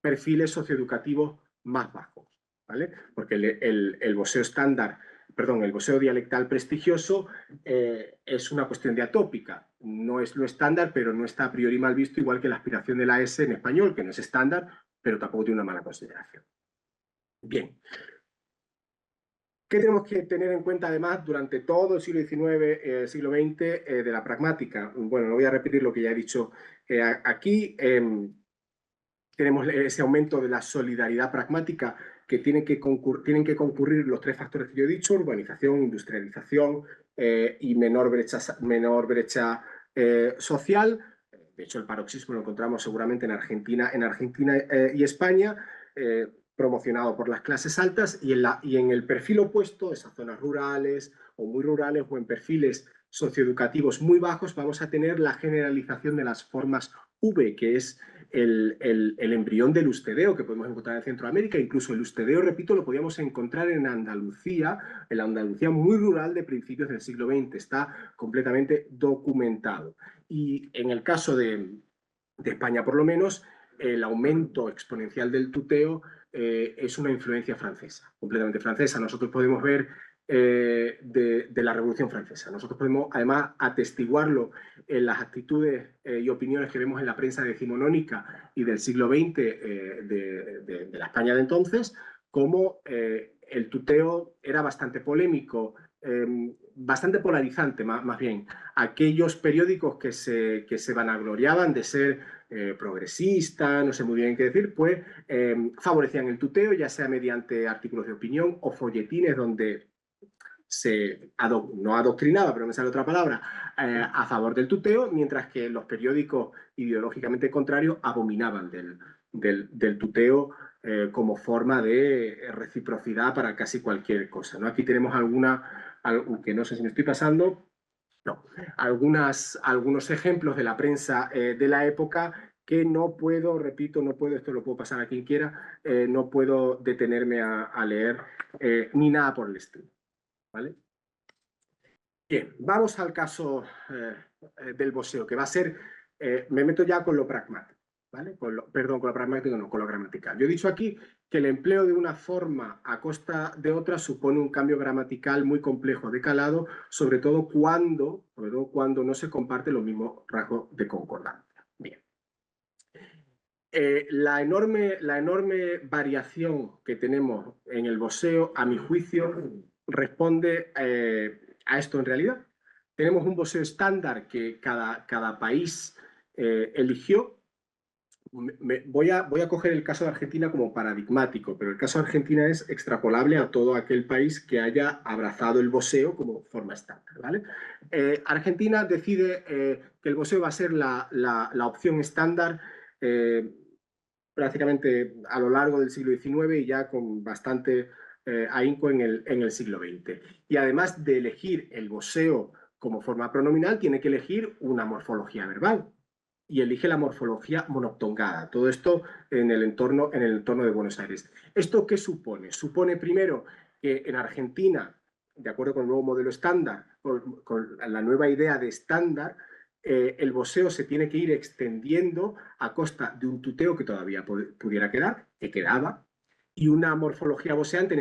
perfiles socioeducativos más bajos, ¿vale? Porque el boxeo estándar, perdón, el boxeo dialectal prestigioso es una cuestión de atópica, no es lo estándar, pero no está a priori mal visto, igual que la aspiración de la S en español, que no es estándar, pero tampoco tiene una mala consideración. Bien. ¿Qué tenemos que tener en cuenta además durante todo el siglo XIX, siglo XX de la pragmática? Bueno, no voy a repetir lo que ya he dicho aquí. Tenemos ese aumento de la solidaridad pragmática que tienen que concurrir los tres factores que yo he dicho: urbanización, industrialización y menor brecha social. De hecho, el paroxismo lo encontramos seguramente en Argentina y España, promocionado por las clases altas, y en el perfil opuesto, esas zonas rurales o muy rurales o en perfiles socioeducativos muy bajos, vamos a tener la generalización de las formas V, que es el embrión del ustedeo que podemos encontrar en Centroamérica. Incluso el ustedeo, repito, lo podíamos encontrar en Andalucía, muy rural de principios del siglo XX. Está completamente documentado. Y en el caso de España, por lo menos, el aumento exponencial del tuteo es una influencia francesa, completamente francesa. Nosotros podemos ver de la Revolución Francesa. Nosotros podemos, además, atestiguarlo en las actitudes y opiniones que vemos en la prensa decimonónica y del siglo XX de la España de entonces, como el tuteo era bastante polémico, bastante polarizante, más bien. Aquellos periódicos que se vanagloriaban de ser progresistas, no sé muy bien qué decir, pues favorecían el tuteo, ya sea mediante artículos de opinión o folletines donde no adoctrinaba, pero me sale otra palabra, a favor del tuteo, mientras que los periódicos ideológicamente contrarios abominaban del tuteo como forma de reciprocidad para casi cualquier cosa, ¿no? Aquí tenemos que no sé si me estoy pasando, no, algunos ejemplos de la prensa de la época que no puedo, repito, no puedo, esto lo puedo pasar a quien quiera, no puedo detenerme a leer ni nada por el estilo. ¿Vale? Bien, vamos al caso del boxeo, que va a ser, me meto ya con lo pragmático, ¿vale? Perdón, con lo pragmático no, con lo gramatical. Yo he dicho aquí que el empleo de una forma a costa de otra supone un cambio gramatical muy complejo de calado, sobre todo cuando no se comparten los mismos rasgos de concordancia. Bien. La enorme variación que tenemos en el boxeo, a mi juicio, responde a esto en realidad. Tenemos un boxeo estándar que cada país eligió. Voy a coger el caso de Argentina como paradigmático, pero el caso de Argentina es extrapolable a todo aquel país que haya abrazado el boxeo como forma estándar, ¿vale? Argentina decide que el boxeo va a ser la opción estándar prácticamente a lo largo del siglo XIX y ya con bastante ahínco en el siglo XX. Y además de elegir el boxeo como forma pronominal, tiene que elegir una morfología verbal. Y elige la morfología monoptongada. Todo esto en el entorno de Buenos Aires. ¿Esto qué supone? Supone primero que en Argentina, de acuerdo con el nuevo modelo estándar, con la nueva idea de estándar, el boxeo se tiene que ir extendiendo a costa de un tuteo que todavía pudiera quedar, que quedaba, y una morfología boxeante, en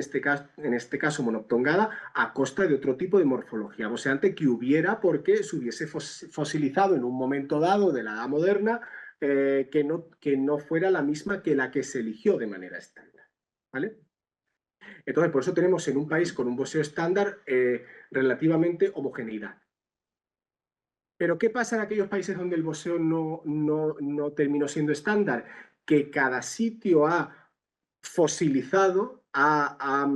este caso monoptongada, a costa de otro tipo de morfología boxeante que hubiera porque se hubiese fosilizado en un momento dado de la edad moderna que no fuera la misma que la que se eligió de manera estándar, ¿vale? Entonces, por eso tenemos en un país con un voseo estándar relativamente homogeneidad. Pero ¿qué pasa en aquellos países donde el voseo no terminó siendo estándar? Que cada sitio ha fosilizado, ha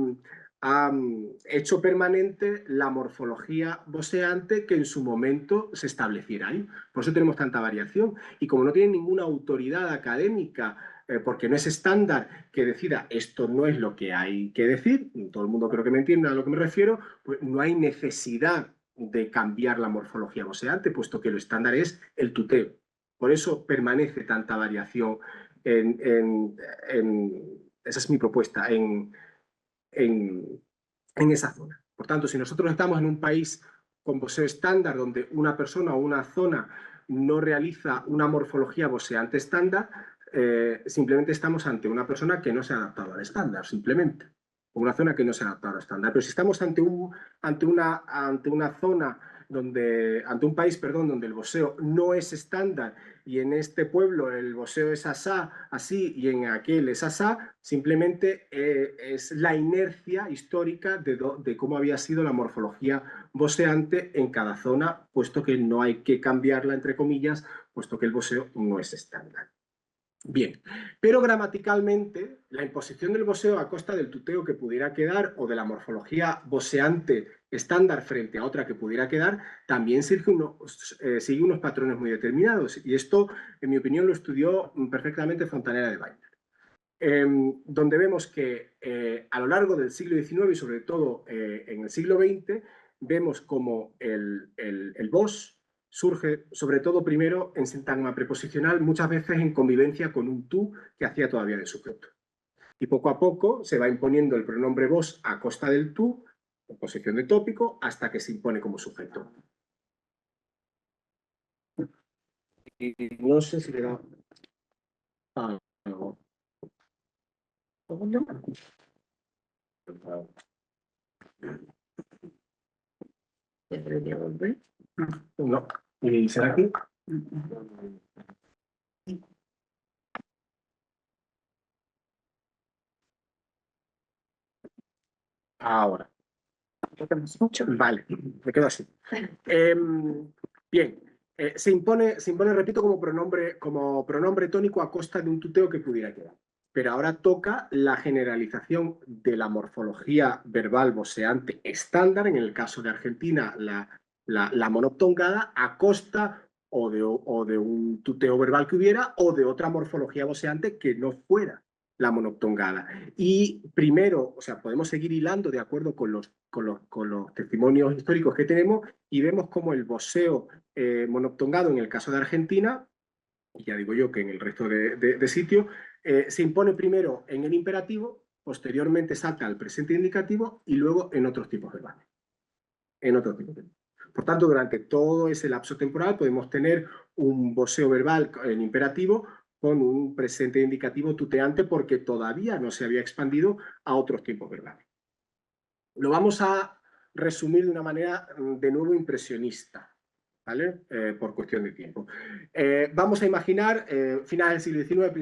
hecho permanente la morfología voseante que en su momento se estableciera ahí. Por eso tenemos tanta variación. Y como no tienen ninguna autoridad académica, porque no es estándar, que decida esto no es lo que hay que decir, todo el mundo creo que me entiende a lo que me refiero, pues no hay necesidad de cambiar la morfología voseante, puesto que lo estándar es el tuteo. Por eso permanece tanta variación esa es mi propuesta, en esa zona. Por tanto, si nosotros estamos en un país con voseo estándar, donde una persona o una zona no realiza una morfología voseante estándar, simplemente estamos ante una persona que no se ha adaptado al estándar, simplemente. O una zona que no se ha adaptado al estándar. Pero si estamos ante una zona ante un país, perdón, donde el voseo no es estándar y en este pueblo el voseo es así y en aquel es asá, simplemente es la inercia histórica de cómo había sido la morfología voseante en cada zona, puesto que no hay que cambiarla, entre comillas, puesto que el voseo no es estándar. Bien, pero gramaticalmente la imposición del voseo a costa del tuteo que pudiera quedar o de la morfología voseante estándar frente a otra que pudiera quedar, también sigue unos patrones muy determinados. Y esto, en mi opinión, lo estudió perfectamente Fontanella de Weiner. Donde vemos que a lo largo del siglo XIX y sobre todo en el siglo XX, vemos como el vos surge sobre todo primero en sintagma preposicional, muchas veces en convivencia con un tú que hacía todavía de sujeto. Y poco a poco se va imponiendo el pronombre vos a costa del tú, en posición de tópico, hasta que se impone como sujeto. Y no sé si le da algo. No. ¿Y será aquí? Ahora. Vale, me quedo así. Bien, se impone, repito, como pronombre tónico a costa de un tuteo que pudiera quedar. Pero ahora toca la generalización de la morfología verbal voseante estándar, en el caso de Argentina, la monoptongada, a costa o de un tuteo verbal que hubiera o de otra morfología voseante que no fuera la monoptongada. Y primero, o sea, podemos seguir hilando de acuerdo con los testimonios históricos que tenemos y vemos cómo el voseo monoptongado en el caso de Argentina, y ya digo yo que en el resto de sitios, se impone primero en el imperativo, posteriormente salta al presente indicativo y luego en otros tipos verbales. Por tanto, durante todo ese lapso temporal podemos tener un voseo verbal en imperativo con un presente indicativo tuteante porque todavía no se había expandido a otros tiempos verbales. Lo vamos a resumir de una manera de nuevo impresionista, ¿vale? Por cuestión de tiempo. Vamos a imaginar finales del siglo XIX,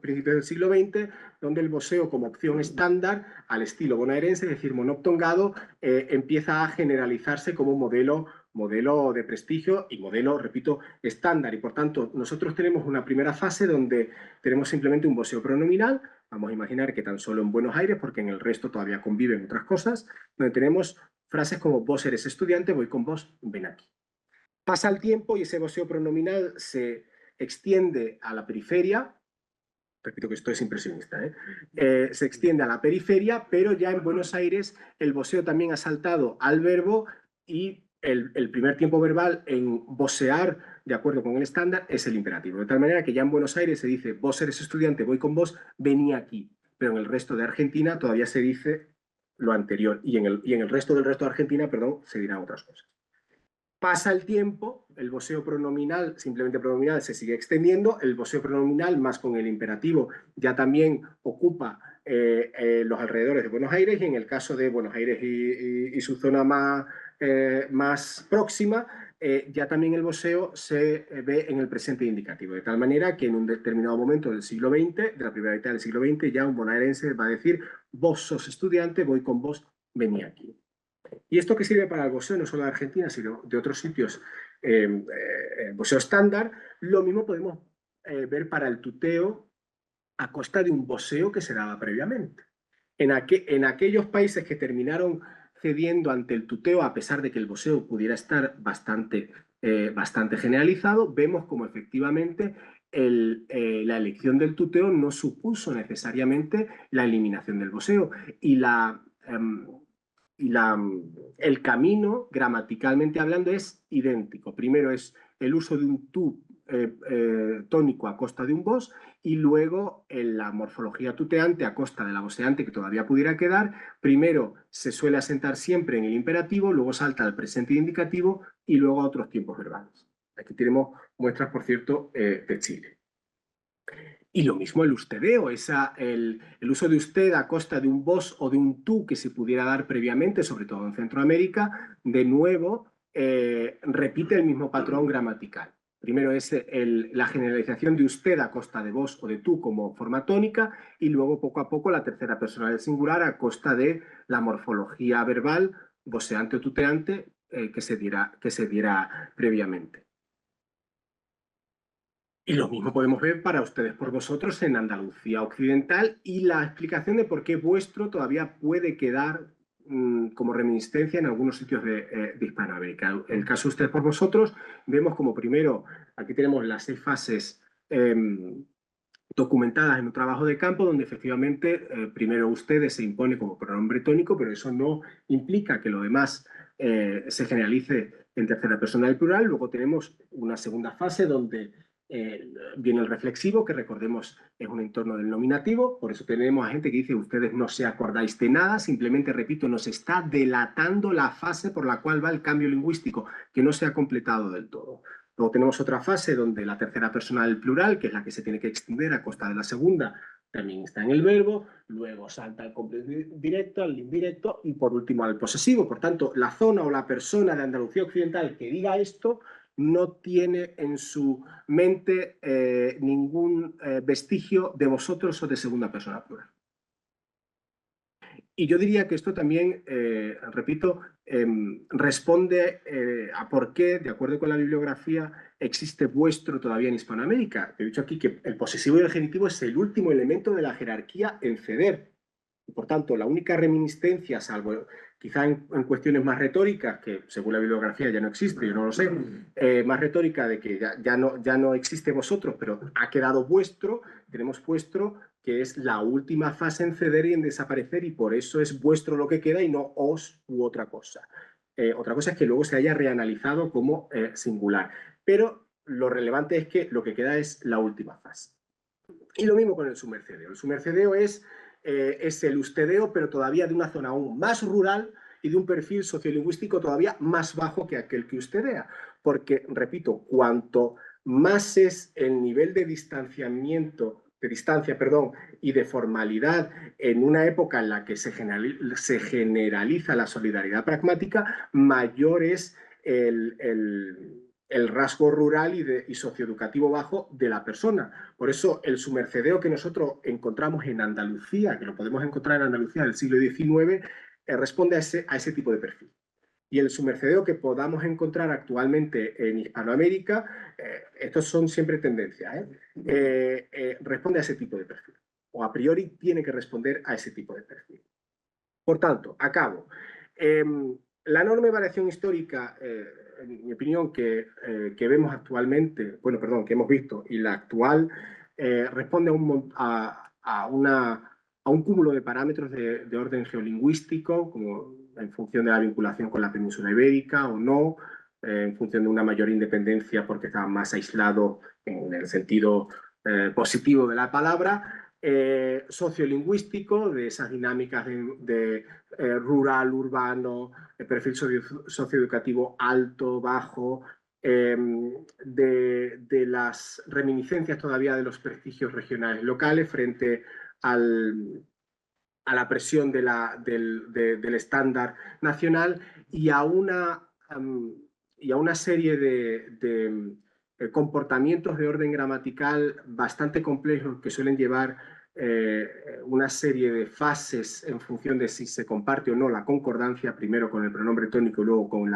principios del siglo XX, donde el voseo como opción estándar al estilo bonaerense, es decir, monoptongado, empieza a generalizarse como modelo de prestigio y modelo, repito, estándar. Y por tanto, nosotros tenemos una primera fase donde tenemos simplemente un voseo pronominal. Vamos a imaginar que tan solo en Buenos Aires, porque en el resto todavía conviven otras cosas, donde tenemos frases como vos eres estudiante, voy con vos, ven aquí. Pasa el tiempo y ese voseo pronominal se extiende a la periferia. Repito que esto es impresionista, se extiende a la periferia, pero ya en Buenos Aires el voseo también ha saltado al verbo y el primer tiempo verbal en vosear, de acuerdo con el estándar, es el imperativo. De tal manera que ya en Buenos Aires se dice vos eres estudiante, voy con vos, vení aquí. Pero en el resto de Argentina todavía se dice lo anterior y en el resto de Argentina, perdón, se dirán otras cosas. Pasa el tiempo, el voseo pronominal, simplemente pronominal, se sigue extendiendo, el voseo pronominal más con el imperativo ya también ocupa los alrededores de Buenos Aires y en el caso de Buenos Aires y su zona más próxima, ya también el voseo se ve en el presente indicativo, de tal manera que en un determinado momento del siglo XX, de la primera mitad del siglo XX, ya un bonaerense va a decir: vos sos estudiante, voy con vos, vení aquí. ¿Y esto qué sirve para el voseo? No solo de Argentina, sino de otros sitios, voseo estándar. Lo mismo podemos ver para el tuteo a costa de un voseo que se daba previamente. En aquellos países que terminaron cediendo ante el tuteo, a pesar de que el voseo pudiera estar bastante generalizado, vemos como efectivamente la elección del tuteo no supuso necesariamente la eliminación del voseo. Y el camino, gramaticalmente hablando, es idéntico. Primero es el uso de un tú tónico a costa de un vos, y luego en la morfología tuteante a costa de la voceante que todavía pudiera quedar. Primero se suele asentar siempre en el imperativo, luego salta al presente indicativo y luego a otros tiempos verbales. Aquí tenemos muestras, por cierto, de Chile. Y lo mismo el ustedeo, el uso de usted a costa de un vos o de un tú que se pudiera dar previamente, sobre todo en Centroamérica, de nuevo repite el mismo patrón gramatical. Primero es la generalización de usted a costa de vos o de tú como forma tónica, y luego poco a poco la tercera persona del singular a costa de la morfología verbal, voceante o tuteante, que se diera previamente. Y lo mismo podemos ver para ustedes por vosotros en Andalucía Occidental, y la explicación de por qué vuestro todavía puede quedar como reminiscencia en algunos sitios de Hispanoamérica. El caso de ustedes por vosotros, vemos como primero, aquí tenemos las 6 fases documentadas en un trabajo de campo, donde efectivamente primero ustedes se impone como pronombre tónico, pero eso no implica que lo demás se generalice en tercera persona del plural. Luego tenemos una segunda fase donde viene el reflexivo, que recordemos es un entorno del nominativo. Por eso tenemos a gente que dice: ustedes no se acordáis de nada, simplemente, repito, nos está delatando la fase por la cual va el cambio lingüístico, que no se ha completado del todo. Luego tenemos otra fase donde la tercera persona del plural, que es la que se tiene que extender a costa de la segunda, también está en el verbo. Luego salta al completo directo, al indirecto y por último al posesivo. Por tanto, la zona o la persona de Andalucía Occidental que diga esto no tiene en su mente ningún vestigio de vosotros o de segunda persona plural. Y yo diría que esto también, repito, responde a por qué, de acuerdo con la bibliografía, existe vuestro todavía en Hispanoamérica. He dicho aquí que el posesivo y el genitivo es el último elemento de la jerarquía en ceder. Y por tanto, la única reminiscencia, salvo quizá en cuestiones más retóricas, que según la bibliografía ya no existe, yo no lo sé, más retórica de que ya no existe vosotros, pero ha quedado vuestro, tenemos vuestro, que es la última fase en ceder y en desaparecer, y por eso es vuestro lo que queda y no os u otra cosa. Otra cosa es que luego se haya reanalizado como singular. Pero lo relevante es que lo que queda es la última fase. Y lo mismo con el sumercedeo. El sumercedeo es el ustedeo, pero todavía de una zona aún más rural y de un perfil sociolingüístico todavía más bajo que aquel que ustedea. Porque, repito, cuanto más es el nivel de distancia y de formalidad en una época en la que se generaliza la solidaridad pragmática, mayor es el rasgo rural y socioeducativo bajo de la persona. Por eso el sumercedeo que nosotros encontramos en Andalucía, que lo podemos encontrar en Andalucía del siglo XIX, responde a ese tipo de perfil. Y el sumercedeo que podamos encontrar actualmente en Hispanoamérica, estos son siempre tendencias, responde a ese tipo de perfil. O a priori tiene que responder a ese tipo de perfil. Por tanto, acabo. La enorme variación histórica, en mi opinión, que vemos actualmente, que hemos visto, y la actual, responde a un cúmulo de parámetros de orden geolingüístico, como en función de la vinculación con la península ibérica o no, en función de una mayor independencia porque estaba más aislado en el sentido positivo de la palabra, sociolingüístico, de esas dinámicas de rural, urbano, perfil socioeducativo alto, bajo, de las reminiscencias todavía de los prestigios regionales locales frente a la presión del estándar nacional, y a una a una serie de comportamientos de orden gramatical bastante complejos que suelen llevar una serie de fases en función de si se comparte o no la concordancia, primero con el pronombre tónico y luego con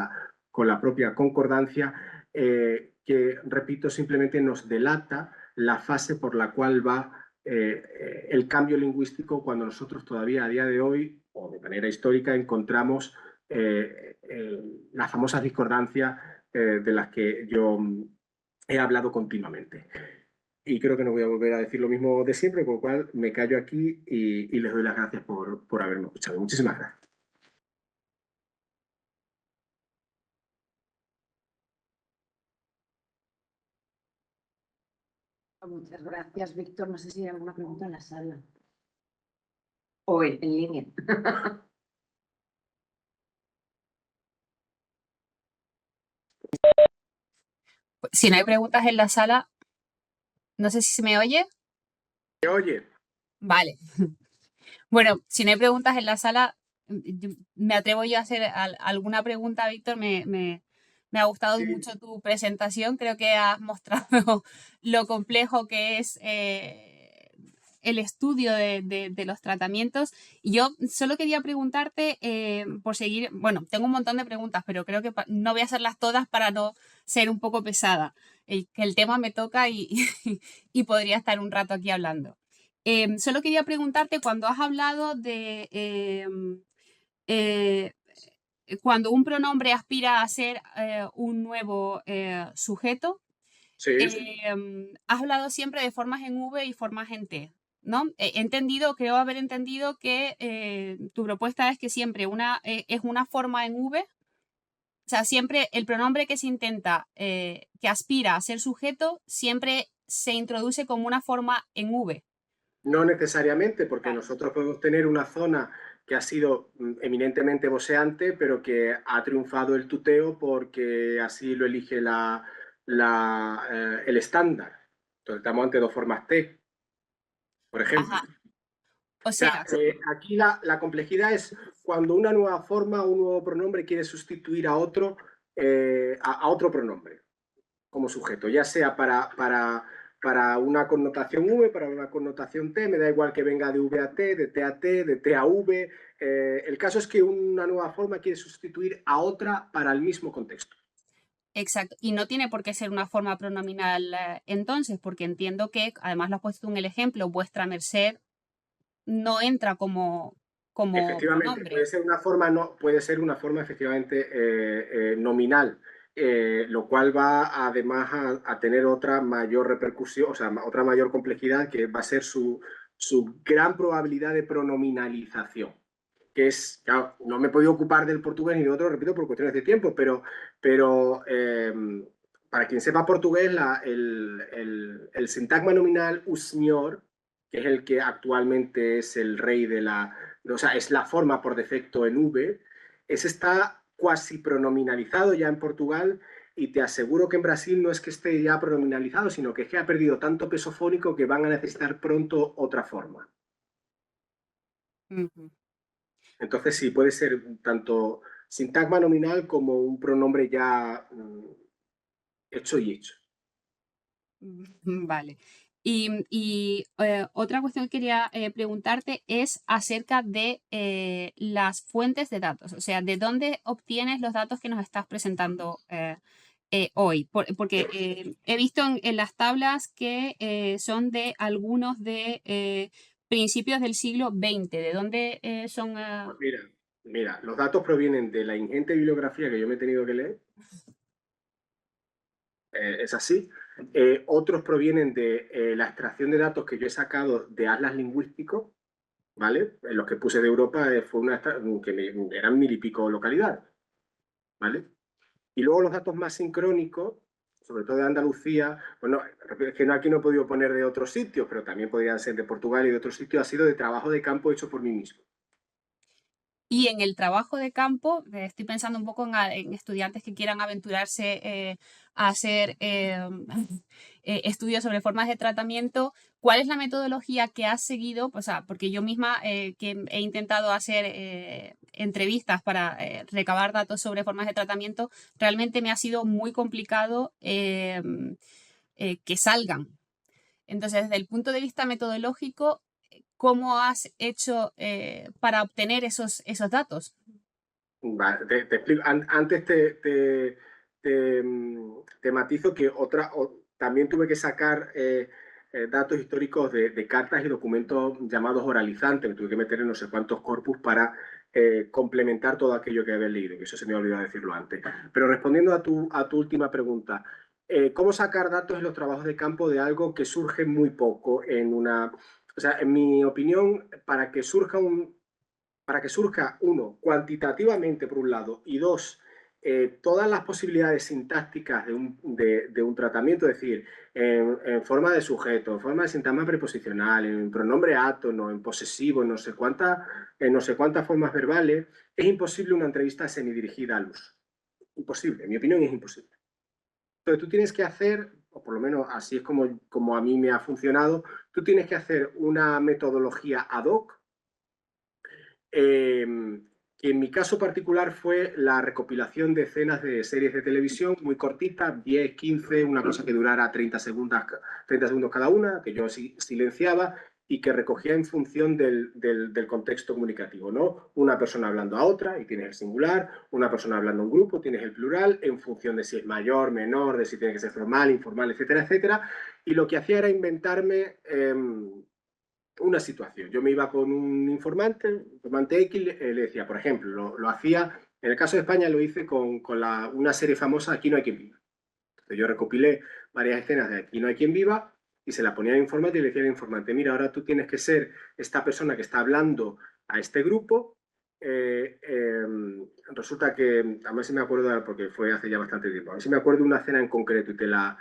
la propia concordancia, que, repito, simplemente nos delata la fase por la cual va el cambio lingüístico cuando nosotros todavía a día de hoy, o de manera histórica, encontramos las famosas discordancias de las que yo he hablado continuamente. Y creo que no voy a volver a decir lo mismo de siempre, por lo cual me callo aquí y les doy las gracias por haberme escuchado. Muchísimas gracias. Muchas gracias, Víctor. No sé si hay alguna pregunta en la sala. O en línea. Si no hay preguntas en la sala, no sé si se me oye. ¿Me oye? Vale. Bueno, si no hay preguntas en la sala, me atrevo yo a hacer alguna pregunta, Víctor. Me ha gustado Sí. mucho tu presentación. Creo que has mostrado lo complejo que es el estudio de los tratamientos. Y yo solo quería preguntarte, por seguir, bueno, tengo un montón de preguntas, pero creo que no voy a hacerlas todas para no ser un poco pesada. Que el tema me toca y podría estar un rato aquí hablando. Solo quería preguntarte, cuando has hablado de cuando un pronombre aspira a ser un nuevo sujeto, Sí. has hablado siempre de formas en V y formas en T, ¿no? He entendido, creo haber entendido que tu propuesta es que siempre es una forma en V, o sea, siempre el pronombre que se intenta, que aspira a ser sujeto, siempre se introduce como una forma en V. No necesariamente, porque Vale. nosotros podemos tener una zona que ha sido eminentemente voceante, pero que ha triunfado el tuteo porque así lo elige el estándar. Entonces estamos ante dos formas T, por ejemplo. Ajá. O O sea, sea, aquí la complejidad es cuando una nueva forma, un nuevo pronombre quiere sustituir a otro, a otro pronombre como sujeto, ya sea para una connotación V, para una connotación T, me da igual que venga de V a T, de T a T, de T a V. El caso es que una nueva forma quiere sustituir a otra para el mismo contexto. exacto. Y no tiene por qué ser una forma pronominal entonces, porque entiendo que, además lo has puesto en el ejemplo, vuestra merced no entra como Efectivamente, pronombre. puede ser una forma, no, puede ser una forma efectivamente nominal, lo cual va además a tener otra mayor repercusión, o sea, otra mayor complejidad, que va a ser su gran probabilidad de pronominalización, que es, claro, no me he podido ocupar del portugués ni de otro, repito, por cuestiones de tiempo, pero para quien sepa portugués, el sintagma nominal o senhor, que es el que actualmente es el rey o sea, es la forma por defecto en V, ese está cuasi pronominalizado ya en Portugal, y te aseguro que en Brasil no es que esté ya pronominalizado, sino que es que ha perdido tanto peso fónico que van a necesitar pronto otra forma. Ujú. Entonces sí, puede ser tanto sintagma nominal como un pronombre ya hecho y hecho. Vale. Y otra cuestión que quería preguntarte es acerca de las fuentes de datos, o sea, ¿de dónde obtienes los datos que nos estás presentando hoy? Porque he visto en las tablas que son de algunos de principios del siglo XX. ¿De dónde son? Pues mira, los datos provienen de la ingente bibliografía que yo me he tenido que leer, es así. Otros provienen de la extracción de datos que yo he sacado de atlas lingüísticos, ¿vale? En los que puse de Europa fue que eran 1000 y pico localidades, ¿vale? Y luego los datos más sincrónicos, sobre todo de Andalucía, bueno, es que aquí no he podido poner de otros sitios, pero también podrían ser de Portugal y de otros sitios, ha sido de trabajo de campo hecho por mí mismo. Y en el trabajo de campo, estoy pensando un poco en estudiantes que quieran aventurarse a hacer estudios sobre formas de tratamiento. ¿Cuál es la metodología que has seguido? O sea, porque yo misma que he intentado hacer entrevistas para recabar datos sobre formas de tratamiento, realmente me ha sido muy complicado que salgan. Entonces, desde el punto de vista metodológico, ¿cómo has hecho para obtener esos datos? Vale, te explico. Antes te matizo que también tuve que sacar datos históricos de cartas y documentos llamados oralizantes. Me tuve que meter en no sé cuántos corpus para complementar todo aquello que había leído, que eso se me ha olvidado decirlo antes. Pero respondiendo a tu última pregunta, ¿cómo sacar datos en los trabajos de campo de algo que surge muy poco en una... O sea, en mi opinión, para que surja uno, cuantitativamente por un lado, y dos, todas las posibilidades sintácticas de un tratamiento, es decir, en forma de sujeto, en forma de sintagma preposicional, en pronombre átono, en posesivo, en no sé cuántas formas verbales, es imposible una entrevista semidirigida al uso. Imposible, en mi opinión es imposible. Entonces tú tienes que hacer, o por lo menos así es como a mí me ha funcionado, tú tienes que hacer una metodología ad hoc, que en mi caso particular fue la recopilación de escenas de series de televisión muy cortitas, 10, 15, una cosa que durara 30 segundos cada una, que yo silenciaba y que recogía en función del contexto comunicativo, ¿no? Una persona hablando a otra y tienes el singular, una persona hablando a un grupo, tienes el plural, en función de si es mayor, menor, de si tiene que ser formal, informal, etcétera, etcétera. Y lo que hacía era inventarme una situación. Yo me iba con un informante X, le decía, por ejemplo, lo hacía, en el caso de España lo hice con una serie famosa, Aquí no hay quien viva. Entonces yo recopilé varias escenas de Aquí no hay quien viva y se la ponía al informante y le decía al informante, mira, ahora tú tienes que ser esta persona que está hablando a este grupo. Resulta que, a ver si me acuerdo, porque fue hace ya bastante tiempo, a ver si me acuerdo de una escena en concreto y más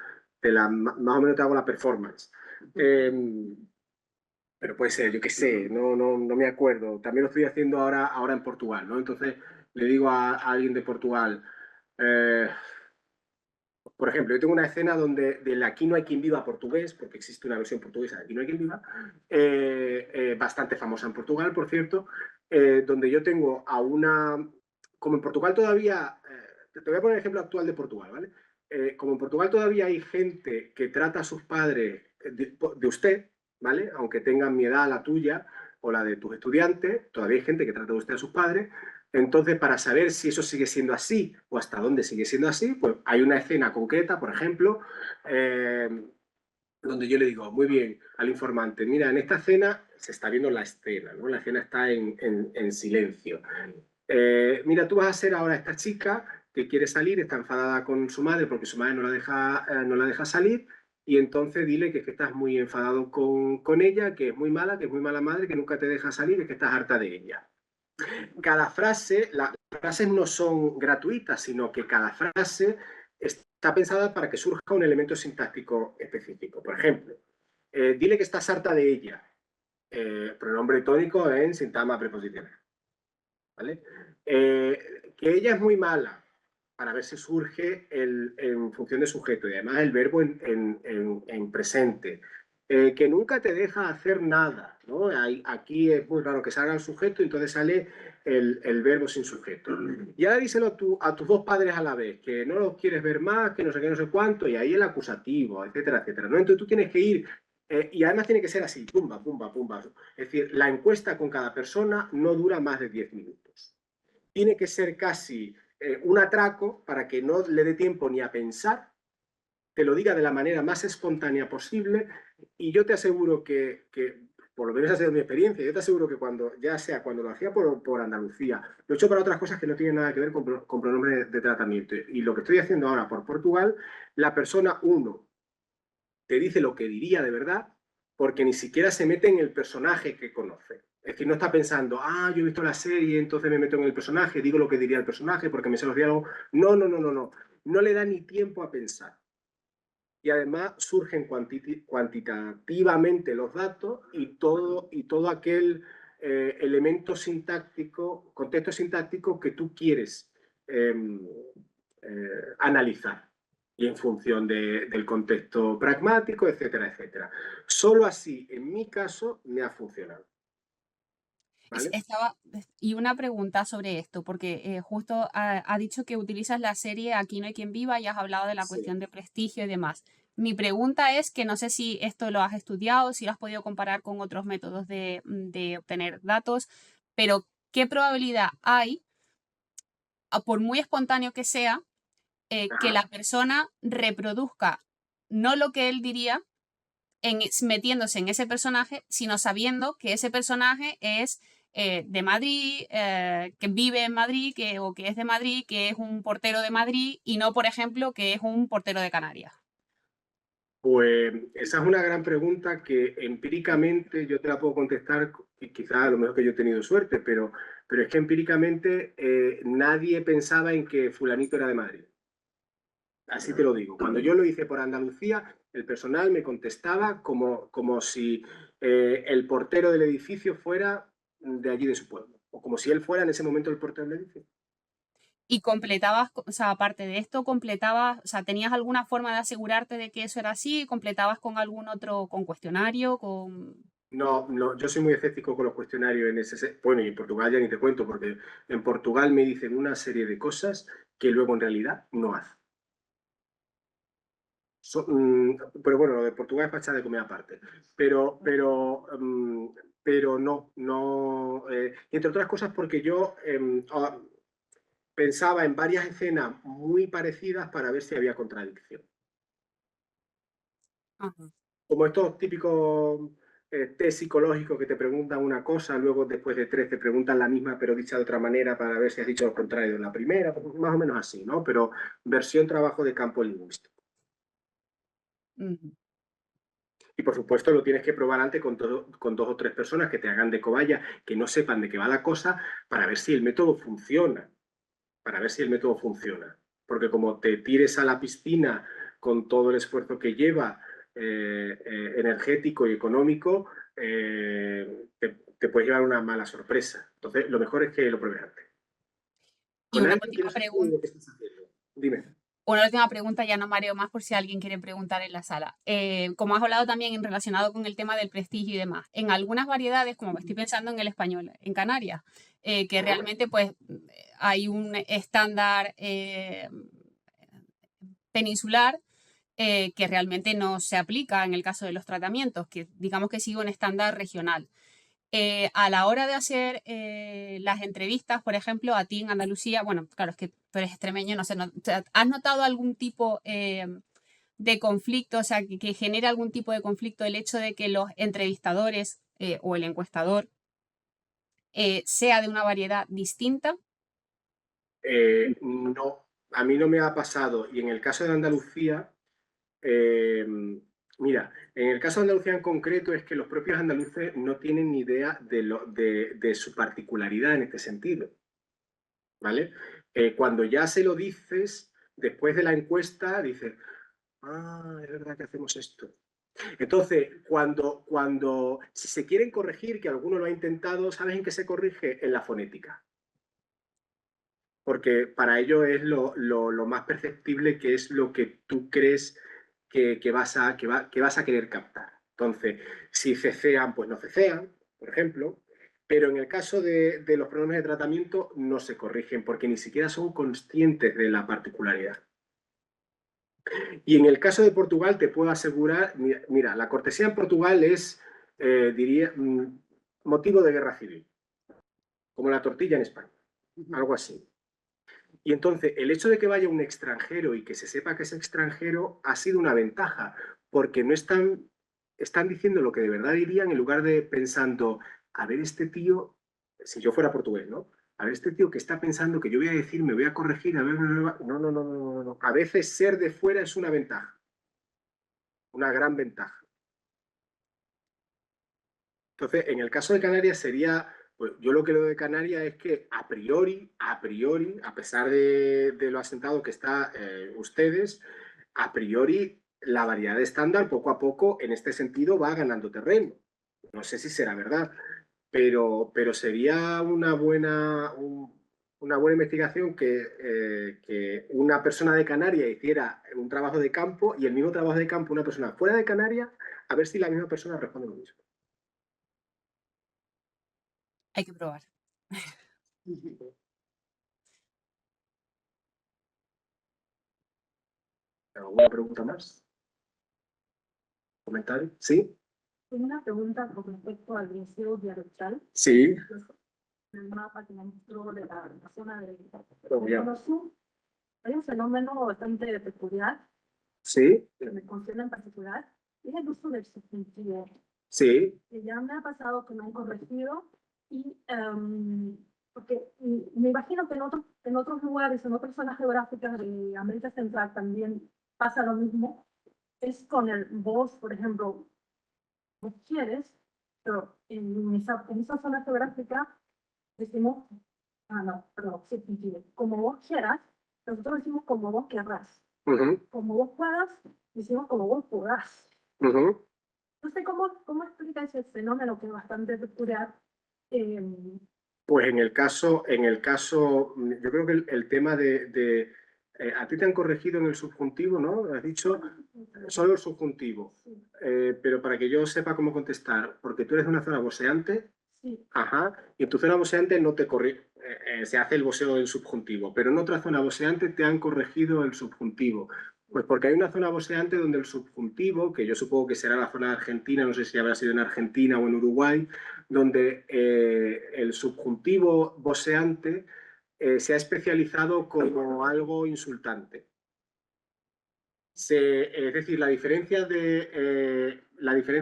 o menos te hago la performance. Pero puede ser, yo qué sé, no me acuerdo. También lo estoy haciendo ahora en Portugal, ¿no? Entonces le digo a alguien de Portugal, eh, por ejemplo, yo tengo una escena donde del Aquí no hay quien viva portugués, porque existe una versión portuguesa de Aquí no hay quien viva, bastante famosa en Portugal, por cierto, donde yo tengo como en Portugal todavía, te voy a poner el ejemplo actual de Portugal, ¿vale? Como en Portugal todavía hay gente que trata a sus padres de usted, ¿vale? Aunque tengan mi edad, la tuya o la de tus estudiantes, todavía hay gente que trata de usted a sus padres. Entonces, para saber si eso sigue siendo así o hasta dónde sigue siendo así, pues hay una escena concreta, por ejemplo, donde yo le digo, muy bien, al informante, mira, en esta escena se está viendo la escena, ¿no? La escena está en silencio. Mira, tú vas a ser ahora esta chica que quiere salir, está enfadada con su madre porque su madre no la deja salir, y entonces dile que estás muy enfadado con ella, que es muy mala madre, que nunca te deja salir y que estás harta de ella. Cada frase, las frases no son gratuitas, sino que cada frase está pensada para que surja un elemento sintáctico específico. Por ejemplo, dile que estás harta de ella. Pronombre tónico en sintagma preposicional. ¿Vale? Que ella es muy mala, para ver si surge en función de sujeto y además el verbo en presente. Que nunca te deja hacer nada, ¿no? Aquí es muy raro que salga el sujeto y entonces sale el verbo sin sujeto. Y ahora díselo a tus dos padres a la vez, que no los quieres ver más, que no sé qué, no sé cuánto, y ahí el acusativo, etcétera, etcétera, ¿no? Entonces tú tienes que ir, y además tiene que ser así, pumba, pumba, pumba. Es decir, la encuesta con cada persona no dura más de 10 minutos. Tiene que ser casi un atraco para que no le dé tiempo ni a pensar, te lo diga de la manera más espontánea posible, y yo te aseguro que por lo menos ha sido mi experiencia, yo te aseguro que ya sea cuando lo hacía por Andalucía, lo he hecho para otras cosas que no tienen nada que ver con pronombre de tratamiento, y lo que estoy haciendo ahora por Portugal, la persona te dice lo que diría de verdad, porque ni siquiera se mete en el personaje que conoce. Es decir, no está pensando, yo he visto la serie, entonces me meto en el personaje, digo lo que diría el personaje porque me sé los diálogos. No. No le da ni tiempo a pensar. Y además surgen cuantitativamente los datos y todo aquel elemento sintáctico, contexto sintáctico que tú quieres analizar y en función del contexto pragmático, etcétera, etcétera. Solo así, en mi caso, me ha funcionado. ¿Vale? Y una pregunta sobre esto, porque justo ha dicho que utilizas la serie Aquí no hay quien viva y has hablado de la Sí. cuestión de prestigio y demás. Mi pregunta es que no sé si esto lo has estudiado, si lo has podido comparar con otros métodos de obtener datos, pero ¿qué probabilidad hay, por muy espontáneo que sea, que la persona reproduzca no lo que él diría metiéndose en ese personaje, sino sabiendo que ese personaje es de Madrid, que vive en Madrid, o que es de Madrid, que es un portero de Madrid y no, por ejemplo, que es un portero de Canarias? Pues esa es una gran pregunta que empíricamente yo te la puedo contestar, y quizás a lo mejor que yo he tenido suerte, pero es que empíricamente nadie pensaba en que fulanito era de Madrid. Así te lo digo. Cuando yo lo hice por Andalucía, el personal me contestaba como si el portero del edificio fuera de allí de su pueblo, o como si él fuera en ese momento el portero del edificio. Y completabas, o sea, aparte de esto, completabas, o sea, ¿tenías alguna forma de asegurarte de que eso era así? ¿Completabas con algún otro, con cuestionario, con...? No, yo soy muy escéptico con los cuestionarios en ese. Bueno, y en Portugal ya ni te cuento, porque en Portugal me dicen una serie de cosas que luego en realidad no hacen. Pero bueno, lo de Portugal es fachada de comer aparte. Pero no. Entre otras cosas, porque yo pensaba en varias escenas muy parecidas para ver si había contradicción. Ajá. Como estos típicos test psicológicos que te preguntan una cosa, luego después de 3 te preguntan la misma pero dicha de otra manera para ver si has dicho lo contrario en la primera, más o menos así, ¿no? Pero versión trabajo de campo lingüístico. Ujú. Y por supuesto lo tienes que probar antes con 2 o 3 personas que te hagan de cobaya, que no sepan de qué va la cosa, para ver si el método funciona. Para ver si el método funciona. Porque como te tires a la piscina con todo el esfuerzo que lleva energético y económico, te puedes llevar una mala sorpresa. Entonces, lo mejor es que lo pruebes antes. Y Con una alguien que última no sepa pregunta. lo que estás haciendo. Dime. Una última pregunta, ya no mareo más por si alguien quiere preguntar en la sala. Como has hablado también relacionado con el tema del prestigio y demás, en algunas variedades, como me estoy pensando en el español, en Canarias, que realmente pues hay un estándar peninsular que realmente no se aplica en el caso de los tratamientos, que digamos que sigue un estándar regional. A la hora de hacer las entrevistas, por ejemplo, a ti en Andalucía, bueno, claro, es que tú eres extremeño, no sé, ¿has notado algún tipo de conflicto, o sea, que genere algún tipo de conflicto el hecho de que los entrevistadores o el encuestador sea de una variedad distinta? No, a mí no me ha pasado. Y en el caso de Andalucía, mira, en el caso de Andalucía en concreto es que los propios andaluces no tienen ni idea de su particularidad en este sentido, ¿vale? Cuando ya se lo dices, después de la encuesta, dices, es verdad que hacemos esto. Entonces, si se quieren corregir, que alguno lo ha intentado, ¿sabes en qué se corrige? En la fonética. Porque para ello es lo más perceptible, que es lo que tú crees que vas a querer captar. Entonces, si cecean, pues no cecean, por ejemplo, pero en el caso de los problemas de tratamiento no se corrigen porque ni siquiera son conscientes de la particularidad. Y en el caso de Portugal te puedo asegurar, mira, la cortesía en Portugal es, diría, motivo de guerra civil, como la tortilla en España, algo así. Y entonces, el hecho de que vaya un extranjero y que se sepa que es extranjero ha sido una ventaja, porque no están diciendo lo que de verdad dirían en lugar de pensando, a ver, este tío, si yo fuera portugués, ¿no? A ver, este tío que está pensando que yo voy a decir, me voy a corregir, a ver, no. A veces ser de fuera es una ventaja, una gran ventaja. Entonces, en el caso de Canarias sería, pues yo lo que veo de Canarias es que a priori, a pesar de lo asentado que está ustedes, a priori la variedad estándar poco a poco en este sentido va ganando terreno. No sé si será verdad, pero sería una buena investigación que una persona de Canarias hiciera un trabajo de campo y el mismo trabajo de campo una persona fuera de Canarias, a ver si la misma persona responde lo mismo. Hay que probar. ¿Alguna pregunta más? ¿Comentario? ¿Sí? Tengo una pregunta con respecto al museo dialectal. Sí. El mapa que me mostró de la zona de Bien. Cono Sur. Hay un fenómeno bastante peculiar, Sí. que me concierne en particular, y es el uso del subjuntivo. Sí. Que ya me ha pasado que me han corregido, y porque me imagino que en otros lugares, en otras zonas geográficas de América Central también pasa lo mismo. Es con el vos, por ejemplo, vos quieres, pero en esa zona geográfica decimos, no, perdón, subjuntivo, como vos quieras, nosotros decimos como vos querrás. Como vos puedas, decimos como vos podás. No sé cómo explica ese fenómeno que es bastante peculiar. Pues en el caso, yo creo que el tema de a ti te han corregido en el subjuntivo, ¿no? Has dicho solo el subjuntivo. Sí, Pero para que yo sepa cómo contestar, porque tú eres de una zona voceante, sí. ajá, y en tu zona voceante no te se hace el voceo del subjuntivo, pero en otra zona voceante te han corregido el subjuntivo. Pues porque hay una zona voceante donde el subjuntivo, que yo supongo que será la zona argentina, no sé si habrá sido en Argentina o en Uruguay, donde el subjuntivo voceante se ha especializado como algo insultante. Es decir, la diferencia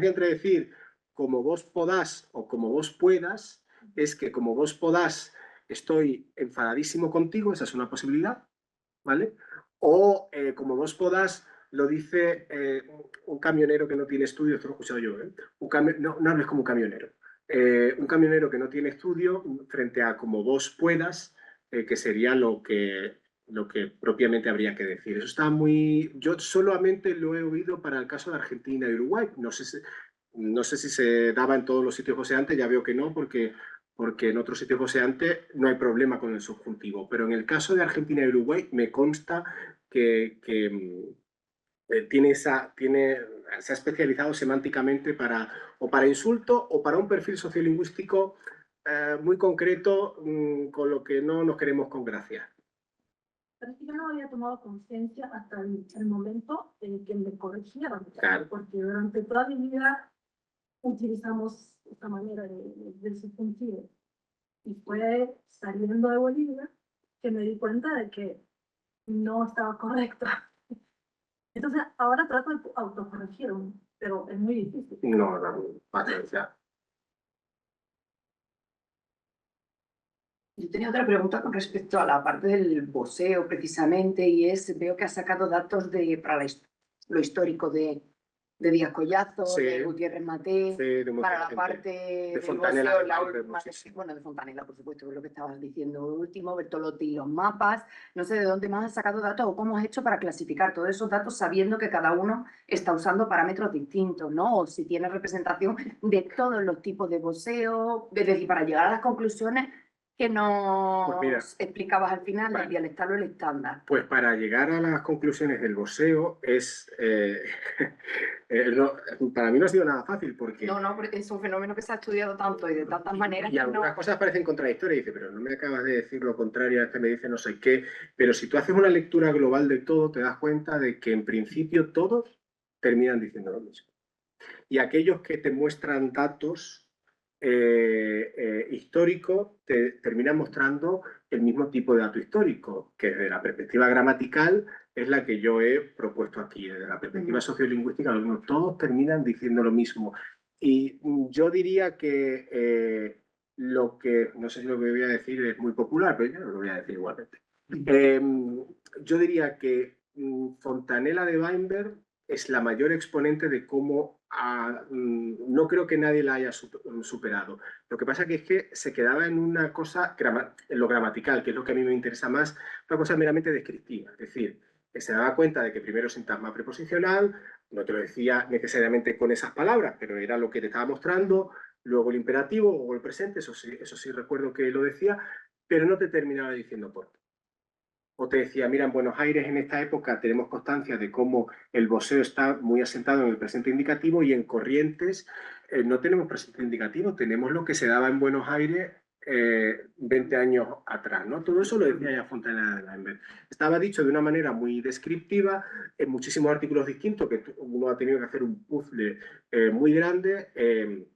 entre decir como vos podás o como vos puedas es que como vos podás estoy enfadadísimo contigo, esa es una posibilidad, ¿vale? O como vos podás lo dice un camionero que no tiene estudio, esto lo he escuchado yo, ¿eh? No hables como un camionero. Un camionero que no tiene estudio frente a como vos puedas, que sería lo que propiamente habría que decir. Eso está muy... Yo solamente lo he oído para el caso de Argentina y Uruguay. No sé si se daba en todos los sitios voceantes, ya veo que no, porque en otros sitios voceantes no hay problema con el subjuntivo. Pero en el caso de Argentina y Uruguay me consta que se ha especializado semánticamente o para insulto o para un perfil sociolingüístico muy concreto, con lo que no nos queremos congraciar. Pero es que yo no había tomado conciencia hasta el momento en que me corrigieron. Claro. Porque durante toda mi vida utilizamos esta manera del subjuntivo. Y fue saliendo de Bolivia que me di cuenta de que no estaba correcta. Entonces, ahora trato de autocorregirme, pero es muy difícil. No, paciencia. Yo tenía otra pregunta con respecto a la parte del voceo, precisamente, y veo que has sacado datos para lo histórico de Díaz Collazo, Sí. de Gutiérrez Maté, Sí, para la parte de del Fontanella, voceo, de Weimar, sí. bueno, de Fontanella, por supuesto, que es lo que estabas diciendo último, Bertolotti y los mapas. No sé de dónde más has sacado datos o cómo has hecho para clasificar todos esos datos sabiendo que cada uno está usando parámetros distintos, ¿no? O si tiene representación de todos los tipos de voceo, es decir, para llegar a las conclusiones que nos explicabas al final, del dialectal o el estándar. Pues para llegar a las conclusiones del voceo para mí no ha sido nada fácil porque... No, porque es un fenómeno que se ha estudiado tanto y de tantas maneras. Y algunas cosas parecen contradictorias y dice, pero no me acabas de decir lo contrario, me dice no sé qué. Pero si tú haces una lectura global de todo, te das cuenta de que en principio todos terminan diciendo lo mismo. Y aquellos que te muestran datos histórico te termina mostrando el mismo tipo de dato histórico, que desde la perspectiva gramatical es la que yo he propuesto aquí. Desde la perspectiva sociolingüística, todos terminan diciendo lo mismo. Y yo diría que no sé si lo que voy a decir es muy popular, pero yo lo voy a decir igualmente. Yo diría que Fontanella de Weinberg es la mayor exponente de cómo no creo que nadie la haya superado. Lo que pasa es que se quedaba en una cosa, en lo gramatical, que es lo que a mí me interesa más, una cosa meramente descriptiva. Es decir, que se daba cuenta de que primero sintagma preposicional, no te lo decía necesariamente con esas palabras, pero era lo que te estaba mostrando, luego el imperativo o el presente, eso sí recuerdo que lo decía, pero no te terminaba diciendo por qué. O te decía, mira, en Buenos Aires en esta época tenemos constancia de cómo el voseo está muy asentado en el presente indicativo y en Corrientes no tenemos presente indicativo, tenemos lo que se daba en Buenos Aires 20 años atrás, ¿no? Todo eso lo decía ya Fontana de Weinberg. Estaba dicho de una manera muy descriptiva, en muchísimos artículos distintos, que uno ha tenido que hacer un puzzle muy grande.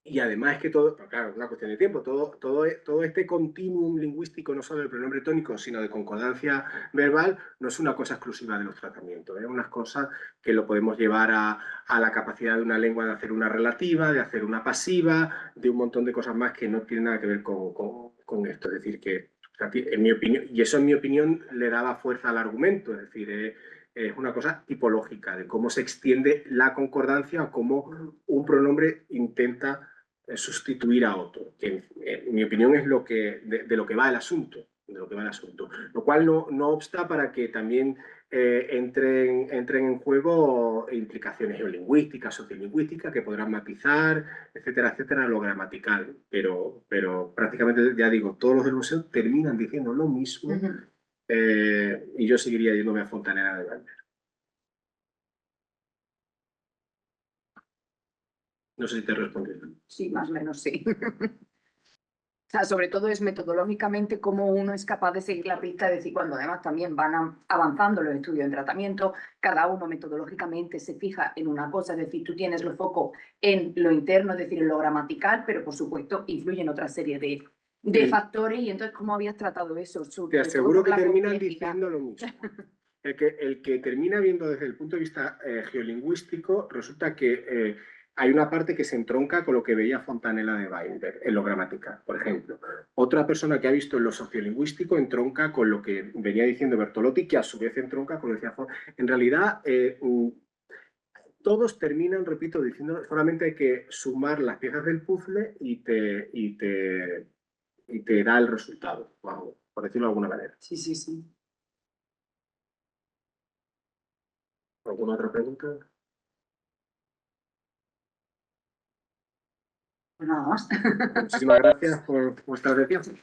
Y además es que todo, claro, es una cuestión de tiempo, todo este continuum lingüístico, no solo del pronombre tónico, sino de concordancia verbal, no es una cosa exclusiva de los tratamientos, es una cosa que lo podemos llevar a la capacidad de una lengua de hacer una relativa, de hacer una pasiva, de un montón de cosas más que no tienen nada que ver con esto. Es decir, que en mi opinión, y eso en mi opinión le daba fuerza al argumento, es decir, es una cosa tipológica de cómo se extiende la concordancia o cómo un pronombre intenta sustituir a otro, que en mi opinión es de lo que va el asunto, lo cual no obsta para que también entren en juego implicaciones geolingüísticas, sociolingüísticas, que podrán matizar, etcétera, etcétera, lo gramatical, pero prácticamente, ya digo, todos los del museo terminan diciendo lo mismo, y yo seguiría yéndome a Fontanera de Weinberg. No sé si te he respondido. Sí, más o menos sí. O sea, sobre todo es metodológicamente cómo uno es capaz de seguir la pista, es decir, cuando además también van avanzando los estudios en tratamiento, cada uno metodológicamente se fija en una cosa, es decir, tú tienes el foco en lo interno, es decir, en lo gramatical, pero por supuesto influyen otra serie de factores. Y entonces, ¿cómo habías tratado eso? Te aseguro que terminan diciendo lo mismo. El que termina viendo desde el punto de vista geolingüístico, resulta que hay una parte que se entronca con lo que veía Fontanella de Weinberg en lo gramatical, por ejemplo. Otra persona que ha visto en lo sociolingüístico entronca con lo que venía diciendo Bertolotti, que a su vez entronca con lo que decía Fontanella. En realidad, todos terminan, repito, diciendo solamente hay que sumar las piezas del puzzle y te da el resultado, vamos, por decirlo de alguna manera. Sí, sí, sí. ¿Alguna otra pregunta? Nada más. Muchísimas gracias por vuestra atención.